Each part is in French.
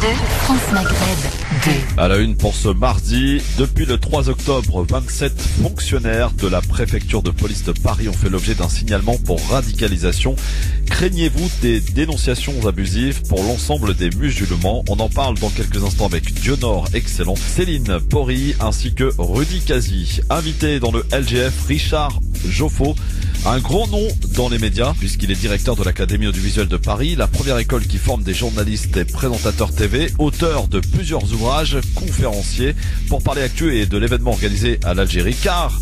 France Maghreb 2. À la une pour ce mardi, depuis le 3 octobre, 27 fonctionnaires de la préfecture de police de Paris ont fait l'objet d'un signalement pour radicalisation. Craignez-vous des dénonciations abusives pour l'ensemble des musulmans? On en parle dans quelques instants avec Dionor Excellent, Céline Bory ainsi que Rudy Kazi. Invité dans le LGF, Richard Joffo, un gros nom dans les médias puisqu'il est directeur de l'Académie audiovisuelle de Paris, la première école qui forme des journalistes et présentateurs TV, auteur de plusieurs ouvrages, conférencier pour parler actu et de l'événement organisé à l'Algérie car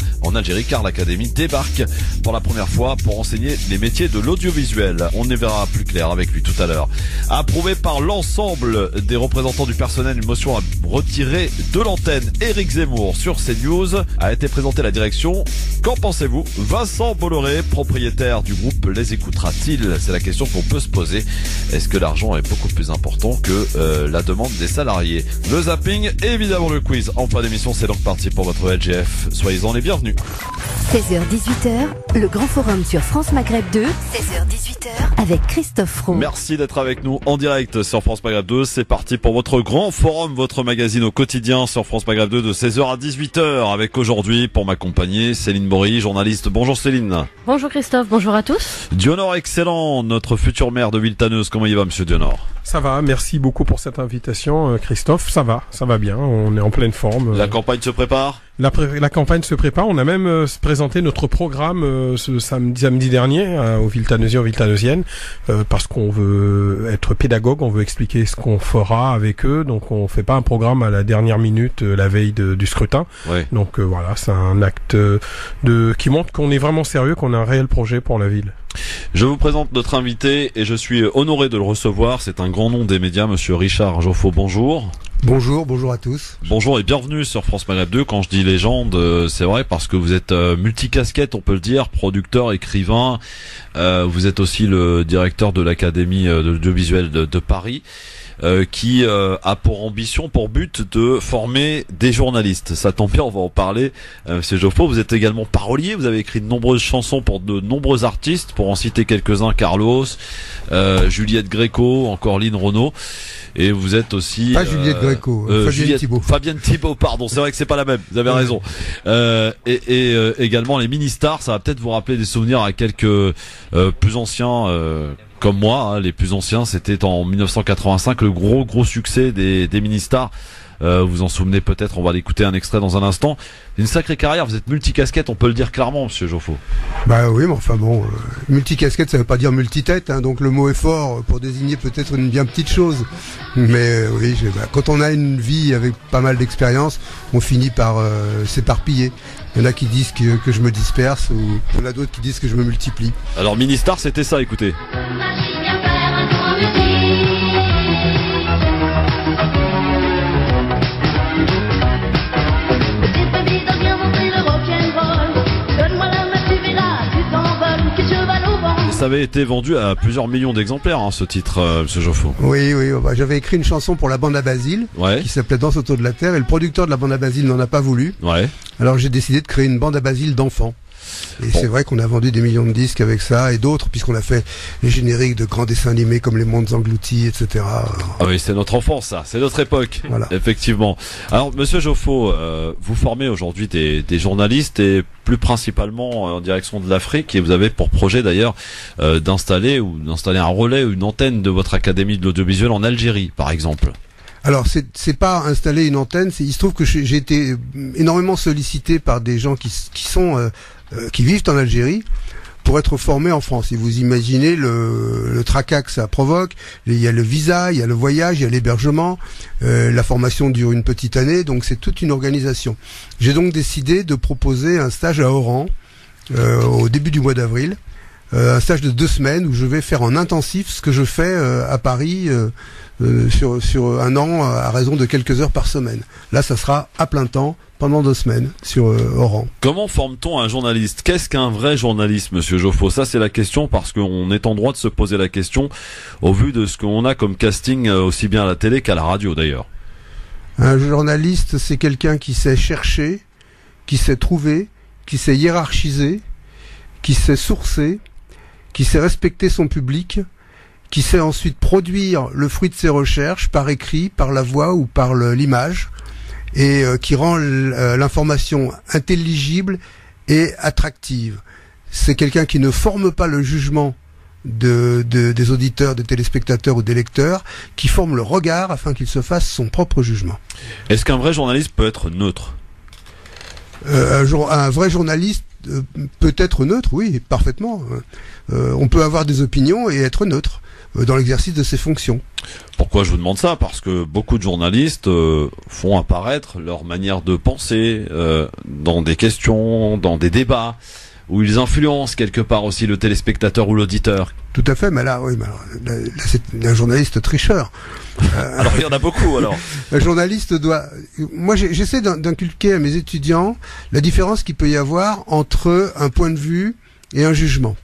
l'Académie débarque pour la première fois pour enseigner les métiers de l'audiovisuel. On y verra plus clair avec lui tout à l'heure. Approuvé par l'ensemble des représentants du personnel, une motion à retirer de l'antenne Éric Zemmour sur CNews a été présentée à la direction. Qu'en pensez-vous? Vincent Bolloré, propriétaire du groupe, les écoutera-t-il? C'est la question qu'on peut se poser. Est-ce que l'argent est beaucoup plus important que la demande des salariés? Le zapping et évidemment le quiz. En fin d'émission, c'est donc parti pour votre LGF. Soyez-en les bienvenus. 16h-18h, le grand forum sur France Maghreb 2. 16h-18h, avec Christophe Froh. Merci d'être avec nous en direct sur France Maghreb 2. C'est parti pour votre grand forum, votre magazine au quotidien sur France Maghreb 2 de 16h à 18h. Avec aujourd'hui, pour m'accompagner, Céline Bory, journaliste. Bonjour Céline. Bonjour Christophe, bonjour à tous. Dionor Excellent, notre futur maire de Villetaneuse. Comment il va, monsieur Dionor? Ça va, merci beaucoup pour cette invitation, Christophe. Ça va bien, on est en pleine forme. La campagne se prépare? La campagne se prépare. On a même présenté notre programme ce samedi dernier aux Villetaneusiens, aux Villetaneusiennes, parce qu'on veut être pédagogue, on veut expliquer ce qu'on fera avec eux. Donc on fait pas un programme à la dernière minute, la veille du scrutin. Ouais. Donc voilà, c'est un acte qui montre qu'on est vraiment sérieux, qu'on a un réel projet pour la ville. Je vous présente notre invité et je suis honoré de le recevoir. C'est un grand nom des médias, monsieur Richard Joffo. Bonjour. Bonjour à tous. Bonjour et bienvenue sur France Maghreb 2. Quand je dis légende, c'est vrai parce que vous êtes multicasquette, on peut le dire, producteur, écrivain. Vous êtes aussi le directeur de l'Académie de l'audiovisuel de Paris. Qui a pour ambition, pour but de former des journalistes. Ça tombe bien, on va en parler. Monsieur Joffo, vous êtes également parolier, vous avez écrit de nombreuses chansons pour de nombreux artistes, pour en citer quelques-uns, Carlos, Juliette Gréco, encore Lynn Renaud. Et vous êtes aussi... Pas Juliette Gréco, Fabienne Thibault, pardon, c'est vrai que c'est pas la même, vous avez raison. Également les mini-stars, ça va peut-être vous rappeler des souvenirs à quelques plus anciens... comme moi, les plus anciens, c'était en 1985 le gros succès des mini-stars. Vous en souvenez peut-être, on va l'écouter un extrait dans un instant. Une sacrée carrière, vous êtes multicasquette, on peut le dire clairement, monsieur Joffo. Bah oui, mais enfin bon, multicasquette, ça veut pas dire multitête, hein, donc le mot est fort pour désigner peut-être une bien petite chose. Mais oui, quand on a une vie avec pas mal d'expérience, on finit par s'éparpiller. Il y en a qui disent que je me disperse, ou il y en a d'autres qui disent que je me multiplie. Alors Ministar, c'était ça, écoutez. Ça avait été vendu à plusieurs millions d'exemplaires, ce titre, monsieur Joffo. Oui, j'avais écrit une chanson pour la bande à Basile, qui s'appelait Danse autour de la terre, et le producteur de la bande à Basile n'en a pas voulu. Ouais. Alors j'ai décidé de créer une bande à Basile d'enfants. Et c'est vrai qu'on a vendu des millions de disques avec ça, et d'autres, puisqu'on a fait les génériques de grands dessins animés comme Les Mondes Engloutis, etc. Ah oui, c'est notre enfance, ça, c'est notre époque, voilà. Effectivement. Alors, monsieur Joffo, vous formez aujourd'hui des journalistes, et plus principalement en direction de l'Afrique, et vous avez pour projet d'ailleurs d'installer un relais ou une antenne de votre Académie de l'audiovisuel en Algérie, par exemple. Alors c'est pas installer une antenne, il se trouve que j'ai été énormément sollicité par des gens qui vivent en Algérie pour être formés en France. Et vous imaginez le tracas que ça provoque. Il y a le visa, il y a le voyage, il y a l'hébergement. La formation dure une petite année, donc c'est toute une organisation. J'ai donc décidé de proposer un stage à Oran au début du mois d'avril. Un stage de 2 semaines où je vais faire en intensif ce que je fais à Paris sur un an à raison de quelques heures par semaine. Là, ça sera à plein temps pendant 2 semaines sur Oran. Comment forme-t-on un journaliste? Qu'est-ce qu'un vrai journaliste, monsieur Joffo? Ça, c'est la question parce qu'on est en droit de se poser la question au vu de ce qu'on a comme casting aussi bien à la télé qu'à la radio d'ailleurs. Un journaliste, c'est quelqu'un qui sait chercher, qui sait trouver, qui sait hiérarchiser, qui sait sourcer, qui sait respecter son public, qui sait ensuite produire le fruit de ses recherches par écrit, par la voix ou par l'image, et qui rend l'information intelligible et attractive. C'est quelqu'un qui ne forme pas le jugement des auditeurs, des téléspectateurs ou des lecteurs, qui forme le regard afin qu'il se fasse son propre jugement. Est-ce qu'un vrai journaliste peut être neutre ? Un vrai journaliste peut être neutre, oui, parfaitement. On peut avoir des opinions et être neutre dans l'exercice de ses fonctions. Pourquoi je vous demande ça ? Parce que beaucoup de journalistes font apparaître leur manière de penser dans des questions, dans des débats, où ils influencent quelque part aussi le téléspectateur ou l'auditeur. Tout à fait, mais là, oui, là c'est un journaliste tricheur. Alors il y en a beaucoup, alors. Un journaliste doit... Moi, j'essaie d'inculquer à mes étudiants la différence qu'il peut y avoir entre un point de vue et un jugement.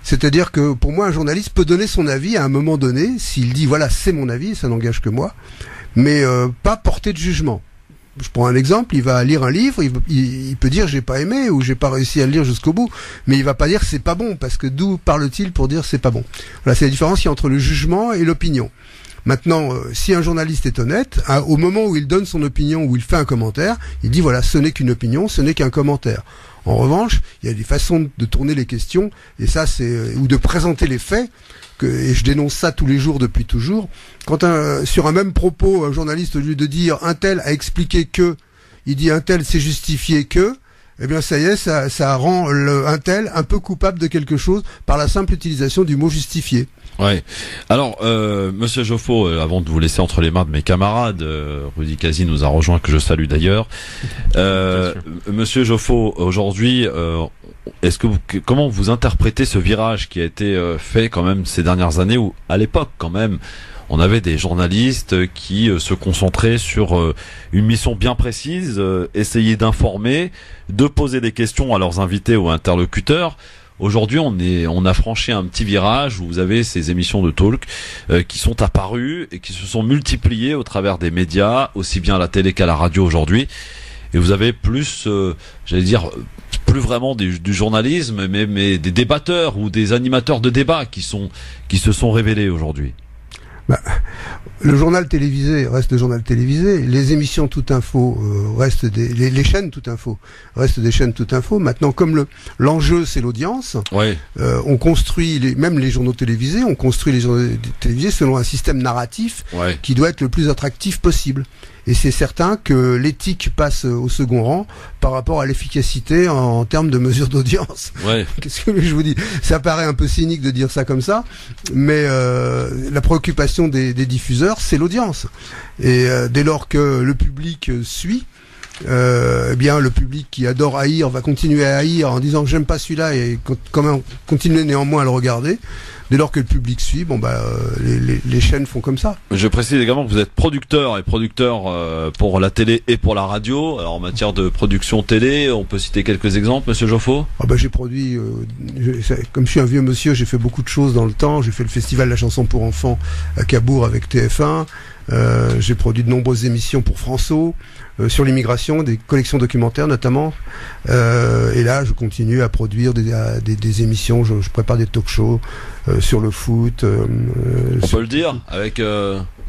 C'est-à-dire que, pour moi, un journaliste peut donner son avis à un moment donné, s'il dit, voilà, c'est mon avis, ça n'engage que moi, mais pas porter de jugement. Je prends un exemple, il va lire un livre, il peut dire j'ai pas aimé ou j'ai pas réussi à le lire jusqu'au bout, mais il va pas dire c'est pas bon, parce que d'où parle-t-il pour dire c'est pas bon? Voilà, c'est la différence qu'il y a entre le jugement et l'opinion. Maintenant, si un journaliste est honnête, au moment où il donne son opinion, où il fait un commentaire, il dit voilà, ce n'est qu'une opinion, ce n'est qu'un commentaire. En revanche, il y a des façons de tourner les questions, et ça c'est ou de présenter les faits. Et je dénonce ça tous les jours depuis toujours. Quand sur un même propos, un journaliste, au lieu de dire un tel a expliqué que, il dit un tel s'est justifié que, eh bien ça y est, ça rend un tel un peu coupable de quelque chose par la simple utilisation du mot justifié. Ouais. Alors, Monsieur Joffo, avant de vous laisser entre les mains de mes camarades, Rudy Kazi nous a rejoint, que je salue d'ailleurs. Monsieur Joffo, aujourd'hui, comment vous interprétez ce virage qui a été fait quand même ces dernières années, où à l'époque quand même on avait des journalistes qui se concentraient sur une mission bien précise, essayer d'informer, de poser des questions à leurs invités ou interlocuteurs. Aujourd'hui, on a franchi un petit virage où vous avez ces émissions de talk qui sont apparues et qui se sont multipliées au travers des médias, aussi bien à la télé qu'à la radio aujourd'hui. Et vous avez plus, j'allais dire, plus vraiment du journalisme, mais des débatteurs ou des animateurs de débat qui se sont révélés aujourd'hui. Le journal télévisé reste le journal télévisé, les émissions Tout Info restent les chaînes Tout Info restent des chaînes Tout Info. Maintenant, comme l'enjeu c'est l'audience, ouais. On construit même les journaux télévisés, on construit les journaux télévisés selon un système narratif ouais. qui doit être le plus attractif possible. Et c'est certain que l'éthique passe au second rang par rapport à l'efficacité en termes de mesure d'audience. Ouais. Qu'est-ce que je vous dis? Ça paraît un peu cynique de dire ça comme ça, mais la préoccupation des diffuseurs, c'est l'audience. Et dès lors que le public suit, eh bien le public qui adore haïr va continuer à haïr en disant que j'aime pas celui-là et quand même continuer néanmoins à le regarder. Dès lors que le public suit, les chaînes font comme ça. Je précise également que vous êtes producteur pour la télé et pour la radio. Alors en matière de production télé, on peut citer quelques exemples, Monsieur Joffo. J'ai produit, comme je suis un vieux monsieur, j'ai fait beaucoup de choses dans le temps. J'ai fait le festival de la chanson pour enfants à Cabourg avec TF1. J'ai produit de nombreuses émissions pour François sur l'immigration, des collections documentaires notamment. Et là, je continue à produire des émissions. Je prépare des talk-shows sur le foot. On peut le dire avec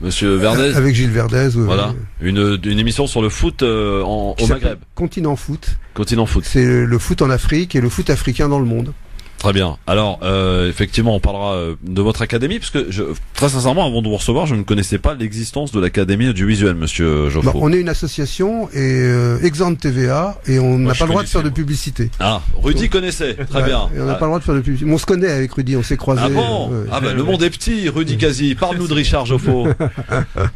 Monsieur Verdez. Avec Gilles Verdez. Voilà, une émission sur le foot au Maghreb. Continent Foot. Continent Foot. C'est le foot en Afrique et le foot africain dans le monde. Très bien. Alors, effectivement, on parlera de votre académie, parce que très sincèrement, avant de vous recevoir, je ne connaissais pas l'existence de l'Académie audiovisuelle, Monsieur Joffo. On est une association et exempt de TVA et on n'a pas le droit de faire de publicité. Ah, Rudy connaissait. Très bien. Et on n'a pas le droit de faire de publicité. On se connaît avec Rudy, on s'est croisés. Ah bon le monde est petit, Rudy Kazi. Parle-nous de Richard Joffo.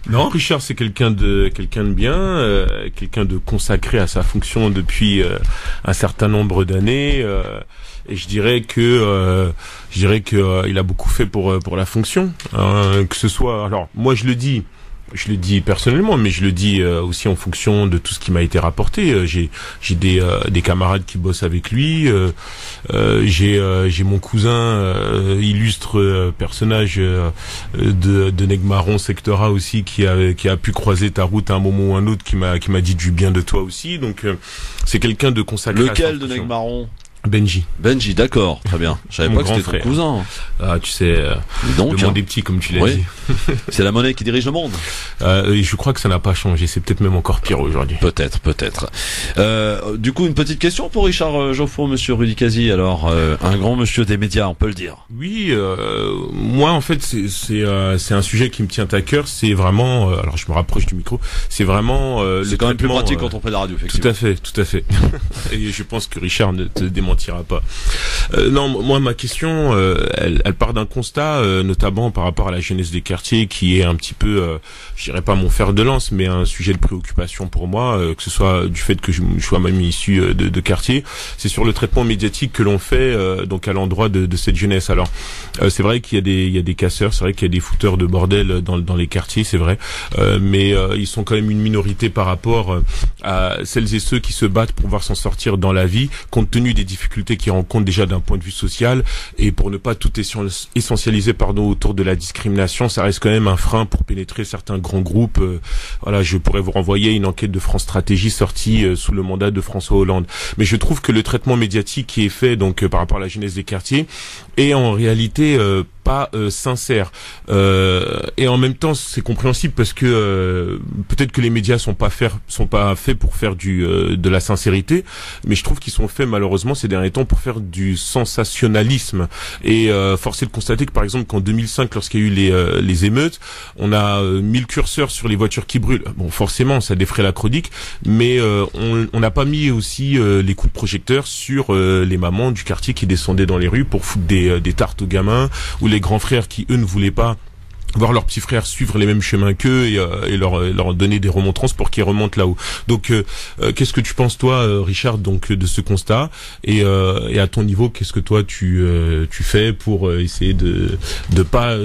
Non, Richard, c'est quelqu'un de bien, quelqu'un de consacré à sa fonction depuis un certain nombre d'années. Et je dirais que il a beaucoup fait pour la fonction, que ce soit. Alors moi je le dis personnellement, mais je le dis aussi en fonction de tout ce qui m'a été rapporté. J'ai des camarades qui bossent avec lui. J'ai mon cousin, illustre personnage de Negmaron Sectora aussi, qui a pu croiser ta route à un moment ou un autre, qui m'a dit du bien de toi aussi. Donc c'est quelqu'un de consacré. Lequel de Negmaron? Benji. Benji, d'accord, très bien. Je savais Mon pas que grand c'était ton frère. cousin. Ah, tu sais, Donc, le monde est petit, comme tu l'as oui. dit. C'est la monnaie qui dirige le monde. Et je crois que ça n'a pas changé. C'est peut-être même encore pire aujourd'hui. Peut-être. Du coup, une petite question pour Richard Geoffroy, monsieur Rudy Kazi. Alors, un grand monsieur des médias, on peut le dire. Oui, moi en fait c'est un sujet qui me tient à cœur. C'est vraiment, alors je me rapproche du micro. C'est vraiment C'est quand même plus pratique quand on fait de la radio, effectivement. Tout à fait. Et je pense que Richard ne te démentira pas. Non, moi ma question, elle part d'un constat, notamment par rapport à la jeunesse des quartiers, qui est un petit peu, je dirais pas mon fer de lance, mais un sujet de préoccupation pour moi, que ce soit du fait que je sois même issu de quartier. C'est sur le traitement médiatique que l'on fait donc à l'endroit de cette jeunesse. Alors c'est vrai qu'il y a des casseurs, c'est vrai qu'il y a des fouteurs de bordel dans les quartiers, c'est vrai, mais ils sont quand même une minorité par rapport à celles et ceux qui se battent pour pouvoir s'en sortir dans la vie, compte tenu des difficultés qu'ils rencontrent déjà d'un point de vue social, et pour ne pas tout essentialiser autour de la discrimination, ça reste quand même un frein pour pénétrer certains grands groupes. Voilà, je pourrais vous renvoyer une enquête de France Stratégie sortie sous le mandat de François Hollande. Mais je trouve que le traitement médiatique qui est fait donc par rapport à la jeunesse des quartiers est en réalité pas sincère, et en même temps c'est compréhensible parce que peut-être que les médias sont pas faits pour faire de la sincérité, mais je trouve qu'ils sont faits malheureusement ces derniers temps pour faire du sensationnalisme. Et force est de constater que par exemple qu'en 2005, lorsqu'il y a eu les émeutes, on a mis le curseur sur les voitures qui brûlent. Bon, forcément ça défraie la chronique, mais on n'a pas mis aussi les coups de projecteur sur les mamans du quartier qui descendaient dans les rues pour foutre des tartes aux gamins, ou les grands frères qui eux ne voulaient pas voir leurs petits frères suivre les mêmes chemins qu'eux et leur donner des remontrances pour qu'ils remontent là-haut. Donc qu'est-ce que tu penses toi, Richard, donc de ce constat, et à ton niveau, qu'est-ce que toi tu fais pour essayer de pas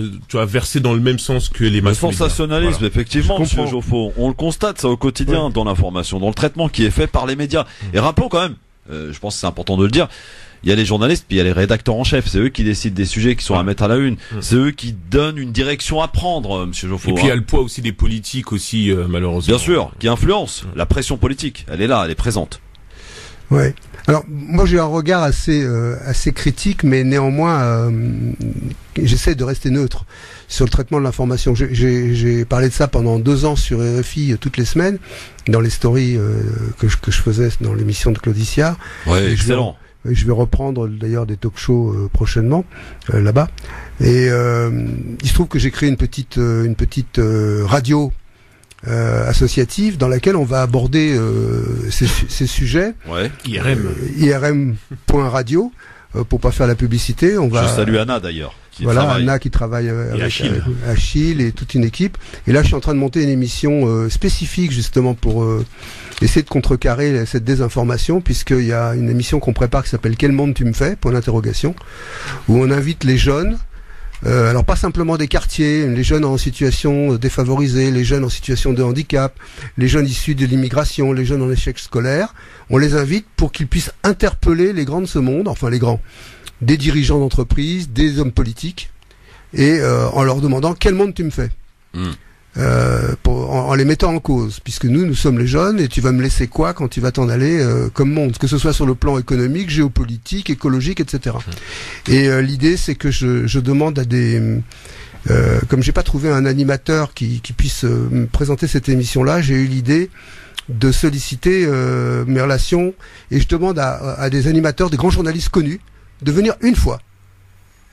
verser dans le même sens que les masses? Le sensationnalisme, voilà. Effectivement, monsieur Geoffroy, on le constate ça au quotidien, dans l'information, dans le traitement qui est fait par les médias. Et rappelons quand même, je pense que c'est important de le dire, il y a les journalistes, puis il y a les rédacteurs en chef. C'est eux qui décident des sujets qui sont à mettre à la une. C'est eux qui donnent une direction à prendre, monsieur Geoffroy. Et puis il y a le poids aussi des politiques aussi, malheureusement. Bien sûr, qui influence. La pression politique, elle est là, elle est présente. Ouais. Alors moi j'ai un regard assez critique, mais néanmoins j'essaie de rester neutre sur le traitement de l'information. J'ai parlé de ça pendant 2 ans sur RFI toutes les semaines dans les stories que je faisais dans l'émission de Claudicia. Ouais, excellent. Je vais reprendre d'ailleurs des talk-shows prochainement là-bas. Et il se trouve que j'ai créé une petite radio associative dans laquelle on va aborder ces sujets. Ouais. IRM.radio pour pas faire la publicité. Je salue Anna d'ailleurs. Anna qui travaille avec Achille et toute une équipe. Et là, je suis en train de monter une émission spécifique justement pour essayer de contrecarrer cette désinformation, puisqu'il y a une émission qu'on prépare qui s'appelle Quel monde tu me fais ? Où on invite les jeunes, alors pas simplement des quartiers, les jeunes en situation défavorisée, les jeunes en situation de handicap, les jeunes issus de l'immigration, les jeunes en échec scolaire. On les invite pour qu'ils puissent interpeller les grands de ce monde, enfin les grands, des dirigeants d'entreprise, des hommes politiques, et en leur demandant quel monde tu me fais, en les mettant en cause, puisque nous sommes les jeunes, et tu vas me laisser quoi quand tu vas t'en aller comme monde, que ce soit sur le plan économique, géopolitique, écologique, etc. Et l'idée, c'est que je demande à des... comme j'ai pas trouvé un animateur qui puisse me présenter cette émission-là, j'ai eu l'idée de solliciter mes relations, et je demande à des animateurs, des grands journalistes connus, de venir une fois.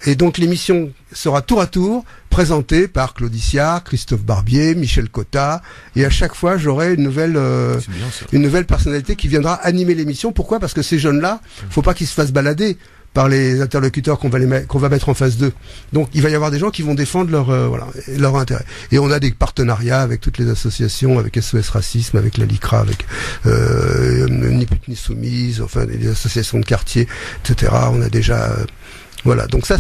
Et donc l'émission sera tour à tour présentée par Claudicia, Christophe Barbier, Michel Cotta, et à chaque fois j'aurai une nouvelle personnalité qui viendra animer l'émission. Pourquoi ? Parce que ces jeunes-là, faut pas qu'ils se fassent balader par les interlocuteurs qu'on va mettre en face d'eux. Donc il va y avoir des gens qui vont défendre leur intérêt. Et on a des partenariats avec toutes les associations, avec SOS Racisme, avec la LICRA, avec Ni Pute Ni Soumise, enfin des associations de quartier, etc. On a déjà... Voilà, donc ça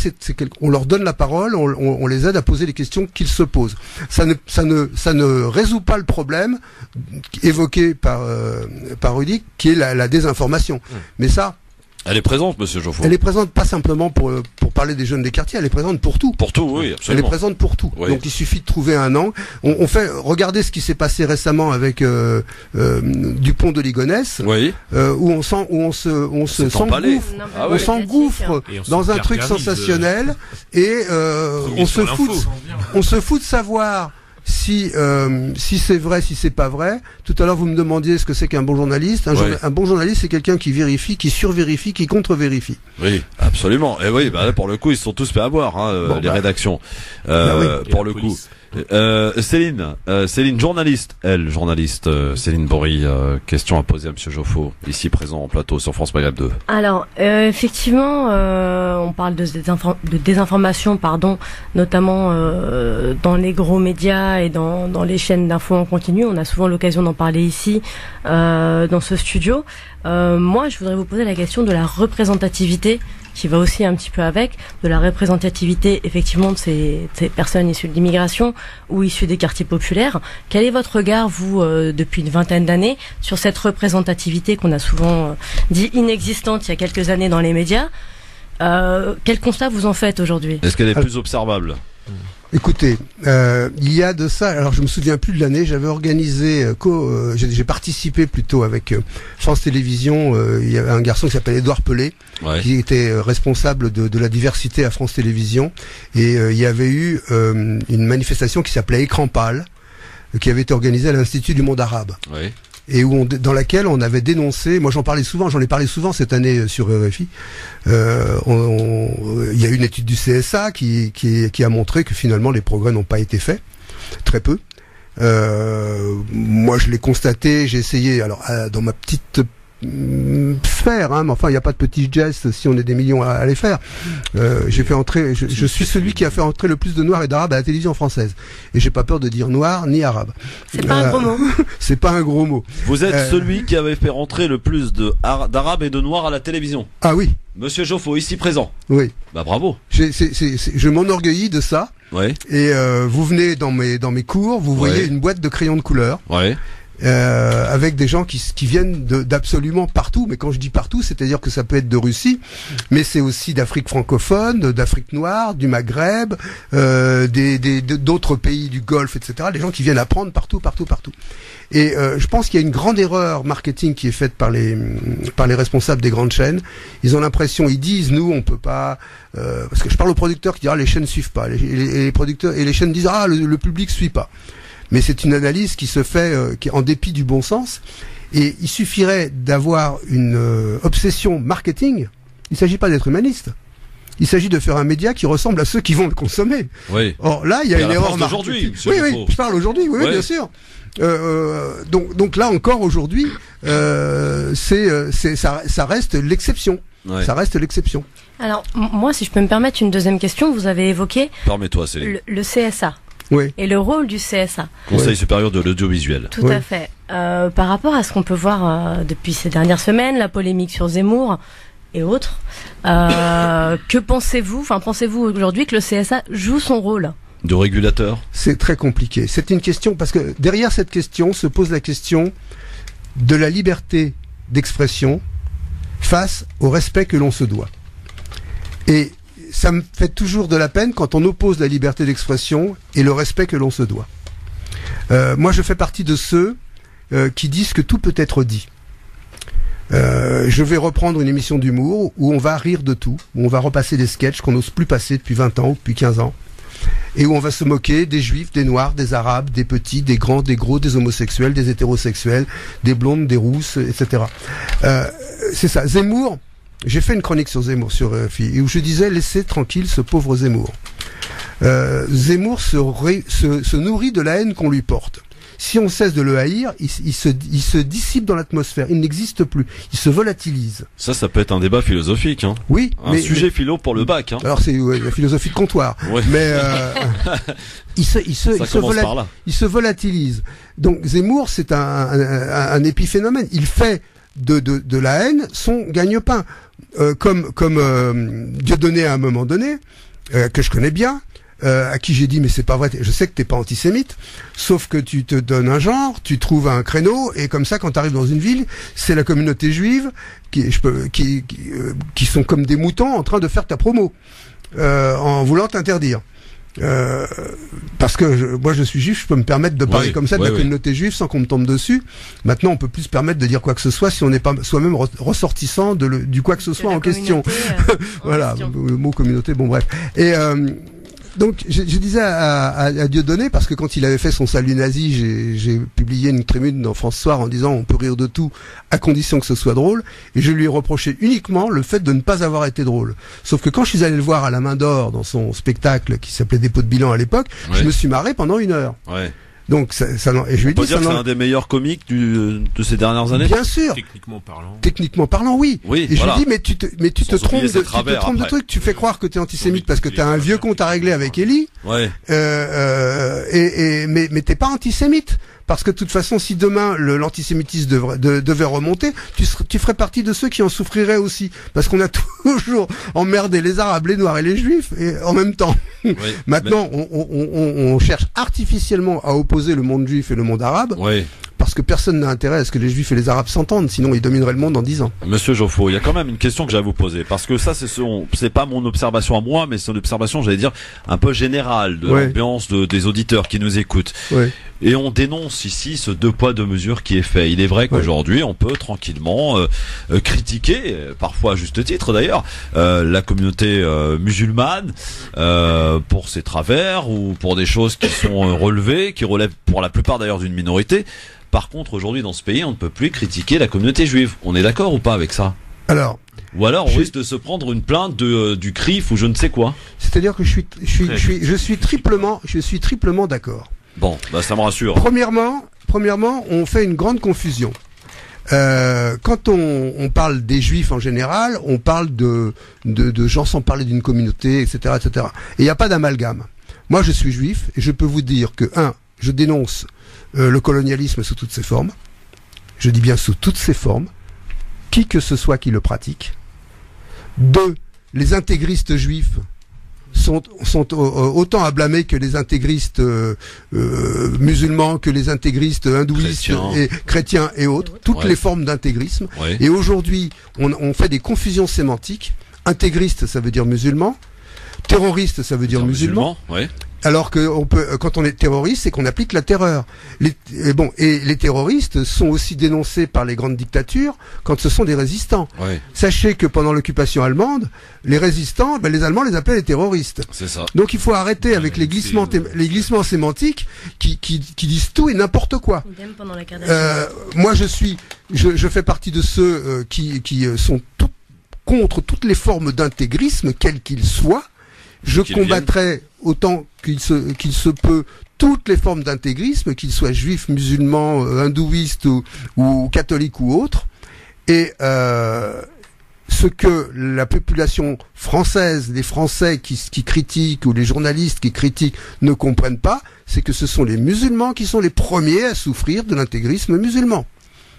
on leur donne la parole, on les aide à poser les questions qu'ils se posent. Ça ne résout pas le problème évoqué par Rudy, qui est la désinformation. Mais ça, Elle est présente, monsieur Geoffroy. Elle est présente pas simplement pour parler des jeunes des quartiers, elle est présente pour tout. Pour tout, oui, absolument. Elle est présente pour tout. Oui. Donc il suffit de trouver un angle. On fait, regardez ce qui s'est passé récemment avec Dupont de Ligonnès, Oui. où on se C'est emballé. s'engouffre, Ah on ouais. s'engouffre Et on se dans un truc gargarise, sensationnel et on se fout de savoir si c'est vrai, si c'est pas vrai. Tout à l'heure, vous me demandiez ce que c'est qu'un bon journaliste. Un bon journaliste, c'est quelqu'un qui vérifie, qui survérifie, qui contre-vérifie. Oui, absolument. Et oui, bah là, pour le coup, ils se sont tous fait avoir, hein, les rédactions. Pour le coup. Céline, journaliste. Céline Bory, question à poser à monsieur Geoffroy, ici présent en plateau sur France Maghreb 2. Alors, effectivement, on parle de désinformation, notamment dans les gros médias et dans les chaînes d'infos en continu. On a souvent l'occasion d'en parler ici, dans ce studio. Moi, je voudrais vous poser la question de la représentativité, qui va aussi un petit peu avec, de la représentativité effectivement de ces personnes issues de l'immigration ou issues des quartiers populaires. Quel est votre regard, vous, depuis une vingtaine d'années, sur cette représentativité qu'on a souvent dit inexistante il y a quelques années dans les médias? Quel constat vous en faites aujourd'hui? Est-ce qu'elle est plus observable? Écoutez, il y a de ça. Alors, je me souviens plus de l'année. J'avais organisé, j'ai participé plutôt avec France Télévisions. Il y avait un garçon qui s'appelle Édouard Pelé, qui était responsable de la diversité à France Télévisions. Et il y avait eu une manifestation qui s'appelait Écran pâle, qui avait été organisée à l'Institut du monde arabe. Oui. Et dans laquelle on avait dénoncé, moi j'en ai parlé souvent cette année sur RFI, il y a une étude du CSA qui a montré que finalement les progrès n'ont pas été faits, très peu. Moi je l'ai constaté, j'ai essayé, alors dans ma petite sphère, mais enfin il n'y a pas de petits gestes si on est des millions à les faire. J'ai fait entrer, je suis celui qui a fait entrer le plus de noirs et d'arabes à la télévision française, et j'ai pas peur de dire noir ni arabe. C'est pas un gros mot. C'est pas un gros mot. Vous êtes celui qui avait fait rentrer le plus d'arabes et de noirs à la télévision. Ah oui. Monsieur Geoffroy, ici présent. Oui. Bah bravo. Je m'enorgueillis de ça. Ouais. Et vous venez dans mes cours, vous voyez une boîte de crayons de couleur. Ouais. Avec des gens qui viennent d'absolument partout, mais quand je dis partout, c'est-à-dire que ça peut être de Russie, mais c'est aussi d'Afrique francophone, d'Afrique noire, du Maghreb, d'autres pays du Golfe, etc. Les gens qui viennent apprendre partout. Et je pense qu'il y a une grande erreur marketing qui est faite par les responsables des grandes chaînes. Ils ont l'impression, ils disent, nous on peut pas, parce que je parle aux producteurs qui disent les chaînes suivent pas, les producteurs et les chaînes disent le public suit pas. Mais c'est une analyse qui se fait qui est en dépit du bon sens. Et il suffirait d'avoir une obsession marketing. Il ne s'agit pas d'être humaniste. Il s'agit de faire un média qui ressemble à ceux qui vont le consommer. Oui. Or là, il y a une erreur marketing. Oui, je parle aujourd'hui. Oui, bien sûr. Donc là encore aujourd'hui, ça reste l'exception. Ouais. Ça reste l'exception. Alors moi, si je peux me permettre une deuxième question, vous avez évoqué. Permets-toi, Céline. Le CSA. Oui. Et le rôle du CSA. Conseil supérieur de l'audiovisuel. Tout à fait. Par rapport à ce qu'on peut voir depuis ces dernières semaines, la polémique sur Zemmour et autres, que pensez-vous aujourd'hui que le CSA joue son rôle de régulateur? C'est très compliqué. C'est une question, parce que derrière cette question se pose la question de la liberté d'expression face au respect que l'on se doit. Et ça me fait toujours de la peine quand on oppose la liberté d'expression et le respect que l'on se doit. Moi, je fais partie de ceux qui disent que tout peut être dit. Je vais reprendre une émission d'humour où on va rire de tout, où on va repasser des sketchs qu'on n'ose plus passer depuis 20 ans ou depuis 15 ans, et où on va se moquer des juifs, des noirs, des arabes, des petits, des grands, des gros, des homosexuels, des hétérosexuels, des blondes, des rousses, etc. C'est ça. Zemmour... J'ai fait une chronique sur Zemmour sur RFI, où je disais laissez tranquille ce pauvre Zemmour. Zemmour se nourrit de la haine qu'on lui porte. Si on cesse de le haïr, il se dissipe dans l'atmosphère. Il n'existe plus. Il se volatilise. Ça peut être un débat philosophique. Hein. Oui, un sujet philo pour le bac. Hein. Alors c'est la philosophie de comptoir. Ouais. Mais il se volatilise. Donc Zemmour, c'est un épiphénomène. Il fait de la haine son gagne-pain. Comme Dieudonné à un moment donné, que je connais bien, à qui j'ai dit mais c'est pas vrai, je sais que t'es pas antisémite, sauf que tu te donnes un genre, tu trouves un créneau, et comme ça quand tu arrives dans une ville, c'est la communauté juive qui sont comme des moutons en train de faire ta promo, en voulant t'interdire. Parce que moi je suis juif, je peux me permettre de parler comme ça de la communauté juive sans qu'on me tombe dessus. Maintenant on peut plus se permettre de dire quoi que ce soit si on n'est pas soi-même ressortissant du quoi que ce soit en question. Voilà, le mot communauté, bon bref. Et donc je disais à Dieudonné, parce que quand il avait fait son salut nazi, j'ai publié une tribune dans France Soir en disant on peut rire de tout à condition que ce soit drôle, et je lui ai reproché uniquement le fait de ne pas avoir été drôle. Sauf que quand je suis allé le voir à la Main d'Or dans son spectacle qui s'appelait Dépôt de bilan à l'époque, je me suis marré pendant 1 heure. Ouais. Donc et je lui ai dit, dire que c'est un des meilleurs comiques de ces dernières années. Bien sûr. Techniquement parlant, oui. Et je lui ai dit mais tu te trompes de truc. Tu fais croire que t'es antisémite parce que t'as un vieux compte à régler avec Elie. Ouais. Mais t'es pas antisémite. Parce que de toute façon, si demain l'antisémitisme devait remonter, tu ferais partie de ceux qui en souffriraient aussi. Parce qu'on a toujours emmerdé les Arabes, les Noirs et les Juifs, et en même temps. Oui, maintenant, on cherche artificiellement à opposer le monde juif et le monde arabe. Oui. Parce que personne n'a intérêt à ce que les Juifs et les Arabes s'entendent, sinon ils domineraient le monde dans 10 ans. Monsieur Geoffroy, il y a quand même une question que j'ai à vous poser, parce que ça, c'est pas mon observation à moi, mais c'est une observation, j'allais dire, un peu générale de l'ambiance des auditeurs qui nous écoutent. Ouais. Et on dénonce ici ce 2 poids 2 mesures qui est fait. Il est vrai qu'aujourd'hui, on peut tranquillement critiquer, parfois à juste titre d'ailleurs, la communauté musulmane pour ses travers ou pour des choses qui sont relevées, qui relèvent pour la plupart d'ailleurs d'une minorité. Par contre, aujourd'hui, dans ce pays, on ne peut plus critiquer la communauté juive. On est d'accord ou pas avec ça? Ou alors, on risque de se prendre une plainte du CRIF ou je ne sais quoi. C'est-à-dire que je suis triplement d'accord. Bon, bah ça me rassure. Premièrement, on fait une grande confusion. Quand on parle des Juifs en général, on parle de gens sans parler d'une communauté, etc., etc. Et il n'y a pas d'amalgame. Moi, je suis juif et je peux vous dire que je dénonce le colonialisme sous toutes ses formes. Je dis bien sous toutes ses formes, qui que ce soit qui le pratique. 2, les intégristes juifs sont autant à blâmer que les intégristes musulmans, que les intégristes hindouistes et chrétiens et autres, toutes les formes d'intégrisme. Ouais. Et aujourd'hui, on fait des confusions sémantiques. Intégriste, ça veut dire musulman. Terroriste, ça veut dire musulman. Ouais. Alors que quand on est terroriste, c'est qu'on applique la terreur. Les terroristes sont aussi dénoncés par les grandes dictatures quand ce sont des résistants. Ouais. Sachez que pendant l'occupation allemande, les résistants, les Allemands les appelaient les terroristes. C'est ça. Donc il faut arrêter avec les glissements sémantiques qui disent tout et n'importe quoi. Moi je fais partie de ceux qui sont contre toutes les formes d'intégrisme, quels qu'ils soient. Je combattrai autant qu'il se peut toutes les formes d'intégrisme, qu'ils soient juifs, musulmans, hindouistes ou catholiques ou autres. Et ce que la population française, les Français qui critiquent ou les journalistes qui critiquent ne comprennent pas, c'est que ce sont les musulmans qui sont les premiers à souffrir de l'intégrisme musulman.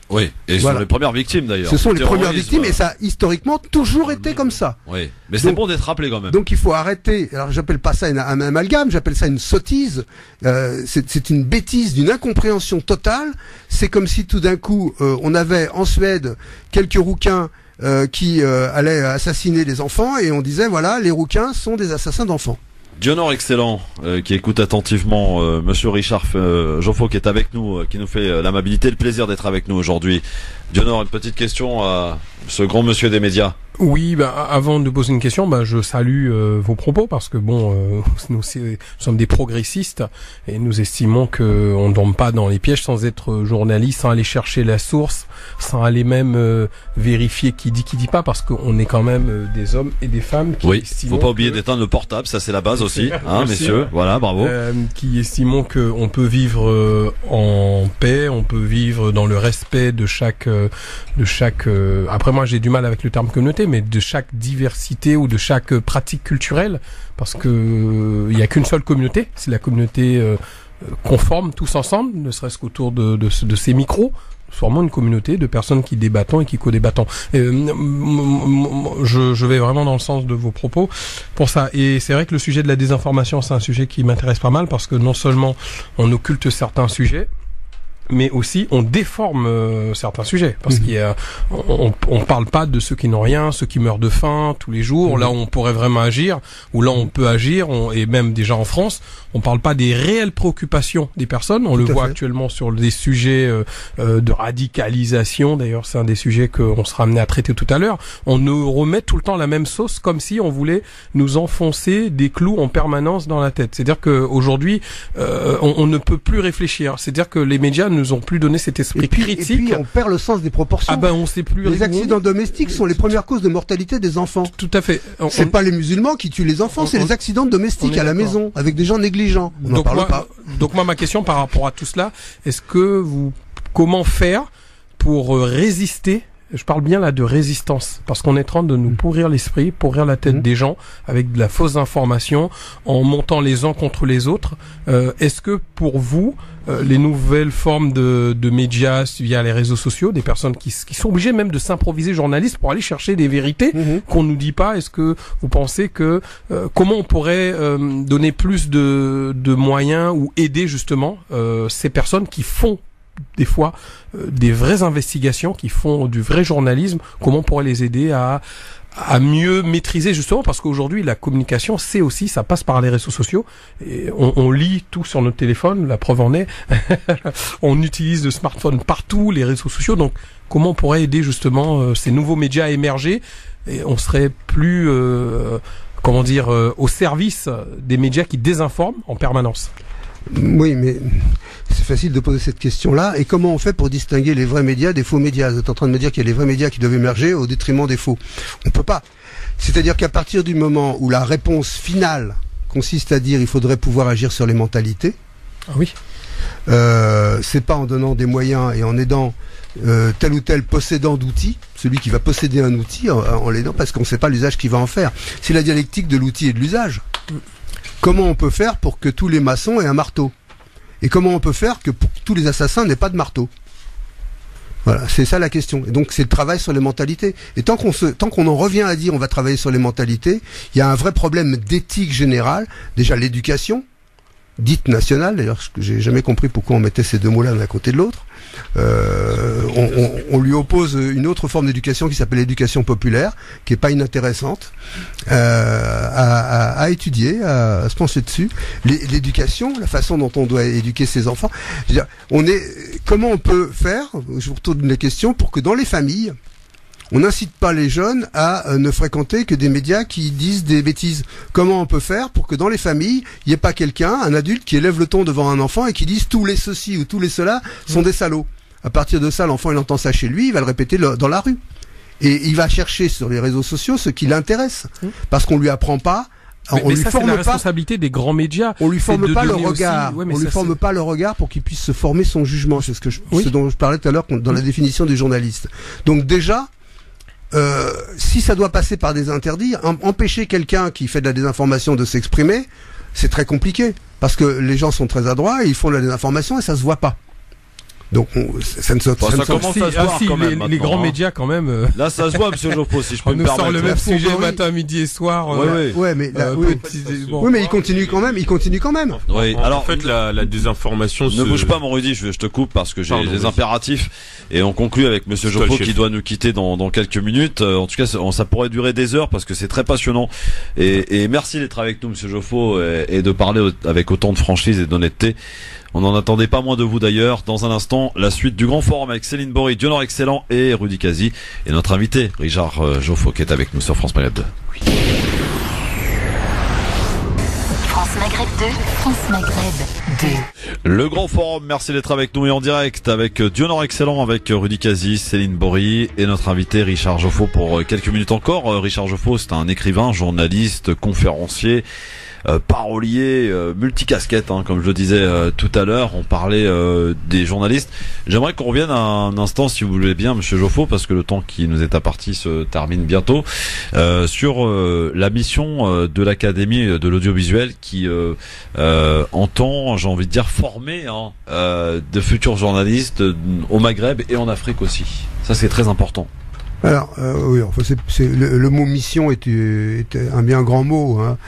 Oui, et ce sont les premières victimes d'ailleurs. Ce sont les premières victimes et ça a historiquement toujours été comme ça. Oui, mais c'est bon d'être rappelé quand même. Donc il faut arrêter, alors j'appelle pas ça un amalgame, j'appelle ça une sottise, c'est une bêtise d'une incompréhension totale. C'est comme si tout d'un coup on avait en Suède quelques rouquins qui allaient assassiner les enfants et on disait voilà, les rouquins sont des assassins d'enfants. Dionor excellent, qui écoute attentivement Monsieur Richard Geoffroy qui est avec nous, qui nous fait l'amabilité, le plaisir d'être avec nous aujourd'hui. Dionor, une petite question à ce grand monsieur des médias. Oui, avant de poser une question, je salue vos propos parce que nous sommes des progressistes et nous estimons que on ne tombe pas dans les pièges sans être journaliste, sans aller chercher la source, sans aller même vérifier qui dit pas, parce qu'on est quand même des hommes et des femmes qui faut pas oublier d'éteindre le portable, ça c'est la base aussi, messieurs. Voilà, bravo. Qui estimons que on peut vivre en paix, on peut vivre dans le respect de chaque. Après moi j'ai du mal avec le terme communauté, mais de chaque diversité ou de chaque pratique culturelle, parce que il y a qu'une seule communauté, c'est la communauté conforme tous ensemble, ne serait-ce qu'autour de ces micros. formons une communauté de personnes qui débattons et qui co-débattons. Je vais vraiment dans le sens de vos propos pour ça. Et c'est vrai que le sujet de la désinformation, c'est un sujet qui m'intéresse pas mal parce que non seulement on occulte certains sujets, mais aussi on déforme certains sujets parce qu'il y a, on parle pas de ceux qui n'ont rien, ceux qui meurent de faim tous les jours. Là on pourrait vraiment agir, ou là on peut agir, et même déjà en France, on parle pas des réelles préoccupations des personnes. On le voit actuellement sur des sujets de radicalisation. D'ailleurs, c'est un des sujets qu'on sera amené à traiter tout à l'heure. On nous remet tout le temps la même sauce, comme si on voulait nous enfoncer des clous en permanence dans la tête. C'est-à-dire que aujourd'hui, on ne peut plus réfléchir. C'est-à-dire que les médias nous ont plus donné cet esprit critique. Et puis on perd le sens des proportions. Ah ben on sait plus. Les accidents domestiques sont les premières causes de mortalité des enfants. Tout à fait. C'est pas les musulmans qui tuent les enfants, c'est les accidents domestiques à la maison avec des gens négligents. On n'en parle pas. Donc moi ma question par rapport à tout cela, comment faire pour résister? Je parle bien là de résistance, parce qu'on est en train de nous pourrir l'esprit, pourrir la tête des gens avec de la fausse information, en montant les uns contre les autres. Est-ce que pour vous, les nouvelles formes de médias via les réseaux sociaux, des personnes qui sont obligées même de s'improviser journalistes pour aller chercher des vérités qu'on nous dit pas, est-ce que vous pensez que comment on pourrait donner plus de moyens ou aider justement ces personnes qui font des fois des vraies investigations, qui font du vrai journalisme, comment on pourrait les aider à mieux maîtriser, justement, parce qu'aujourd'hui la communication, c'est aussi, ça passe par les réseaux sociaux, et on lit tout sur notre téléphone, la preuve en est, on utilise le smartphone partout, les réseaux sociaux, donc comment on pourrait aider justement ces nouveaux médias à émerger, et on serait plus au service des médias qui désinforment en permanence. Oui, mais c'est facile de poser cette question-là. Et comment on fait pour distinguer les vrais médias des faux médias? Vous êtes en train de me dire qu'il y a les vrais médias qui doivent émerger au détriment des faux. On peut pas. C'est-à-dire qu'à partir du moment où la réponse finale consiste à dire il faudrait pouvoir agir sur les mentalités, c'est pas en donnant des moyens et en aidant tel ou tel possédant d'outils, celui qui va posséder un outil en l'aidant, parce qu'on ne sait pas l'usage qu'il va en faire. C'est la dialectique de l'outil et de l'usage. Comment on peut faire pour que tous les maçons aient un marteau? Et comment on peut faire que pour que tous les assassins n'aient pas de marteau? Voilà, c'est ça la question. Et donc c'est le travail sur les mentalités. Et tant qu'on en revient à dire on va travailler sur les mentalités, il y a un vrai problème d'éthique générale. Déjà l'éducation, dite nationale, d'ailleurs j'ai jamais compris pourquoi on mettait ces deux mots-là l'un à côté de l'autre. On lui oppose une autre forme d'éducation qui s'appelle l'éducation populaire, qui est pas inintéressante à étudier, à se pencher dessus. L'éducation, la façon dont on doit éduquer ses enfants. Je veux dire, comment on peut faire, je vous retourne la question, pour que dans les familles, on n'incite pas les jeunes à ne fréquenter que des médias qui disent des bêtises. Comment on peut faire pour que dans les familles, il n'y ait pas quelqu'un, un adulte, qui élève le ton devant un enfant et qui dise tous les ceci ou tous les cela sont des salauds. À partir de ça, l'enfant il entend ça chez lui, il va le répéter dans la rue. Et il va chercher sur les réseaux sociaux ce qui l'intéresse. Parce qu'on lui apprend pas. On lui forme la responsabilité des grands médias. On lui forme pas le regard. On lui forme pas le regard pour qu'il puisse se former son jugement. C'est ce dont je parlais tout à l'heure dans la définition du journaliste. Donc déjà, si ça doit passer par des interdits, empêcher quelqu'un qui fait de la désinformation de s'exprimer, c'est très compliqué. Parce que les gens sont très adroits et ils font de la désinformation et ça se voit pas. Donc ça ne se ça commence à se voir quand même. Les grands médias quand même. Là ça se voit, Monsieur Geoffroy, si je peux me permettre. On nous sort le même sujet matin, midi et soir. Ouais, mais mais il continue quand même. Oui. Alors en fait la désinformation. Ne bouge pas, mon Rudy, je te coupe parce que j'ai des impératifs et on conclut avec Monsieur Geoffroy qui doit nous quitter dans quelques minutes. En tout cas, ça pourrait durer des heures parce que c'est très passionnant. Et merci d'être avec nous, Monsieur Geoffroy, et de parler avec autant de franchise et d'honnêteté. On n'en attendait pas moins de vous d'ailleurs. Dans un instant, la suite du Grand Forum avec Céline Bory, Dionor Excellent et Rudy Kazi. Et notre invité, Richard Geoffroy, qui est avec nous sur France Maghreb 2. France Maghreb 2, France Maghreb 2. Le Grand Forum, merci d'être avec nous et en direct avec Dionor Excellent, avec Rudy Kazi, Céline Bory et notre invité Richard Geoffroy pour quelques minutes encore. Richard Geoffroy, c'est un écrivain, journaliste, conférencier. parolier, multicasquette, hein, comme je le disais tout à l'heure. On parlait des journalistes. J'aimerais qu'on revienne un instant, si vous voulez bien, Monsieur Joffo, parce que le temps qui nous est imparti se termine bientôt, sur la mission de l'Académie de l'audiovisuel qui entend, j'ai envie de dire, former de futurs journalistes au Maghreb et en Afrique aussi. Ça, c'est très important. Alors, oui, enfin, le mot mission est un bien grand mot. Hein.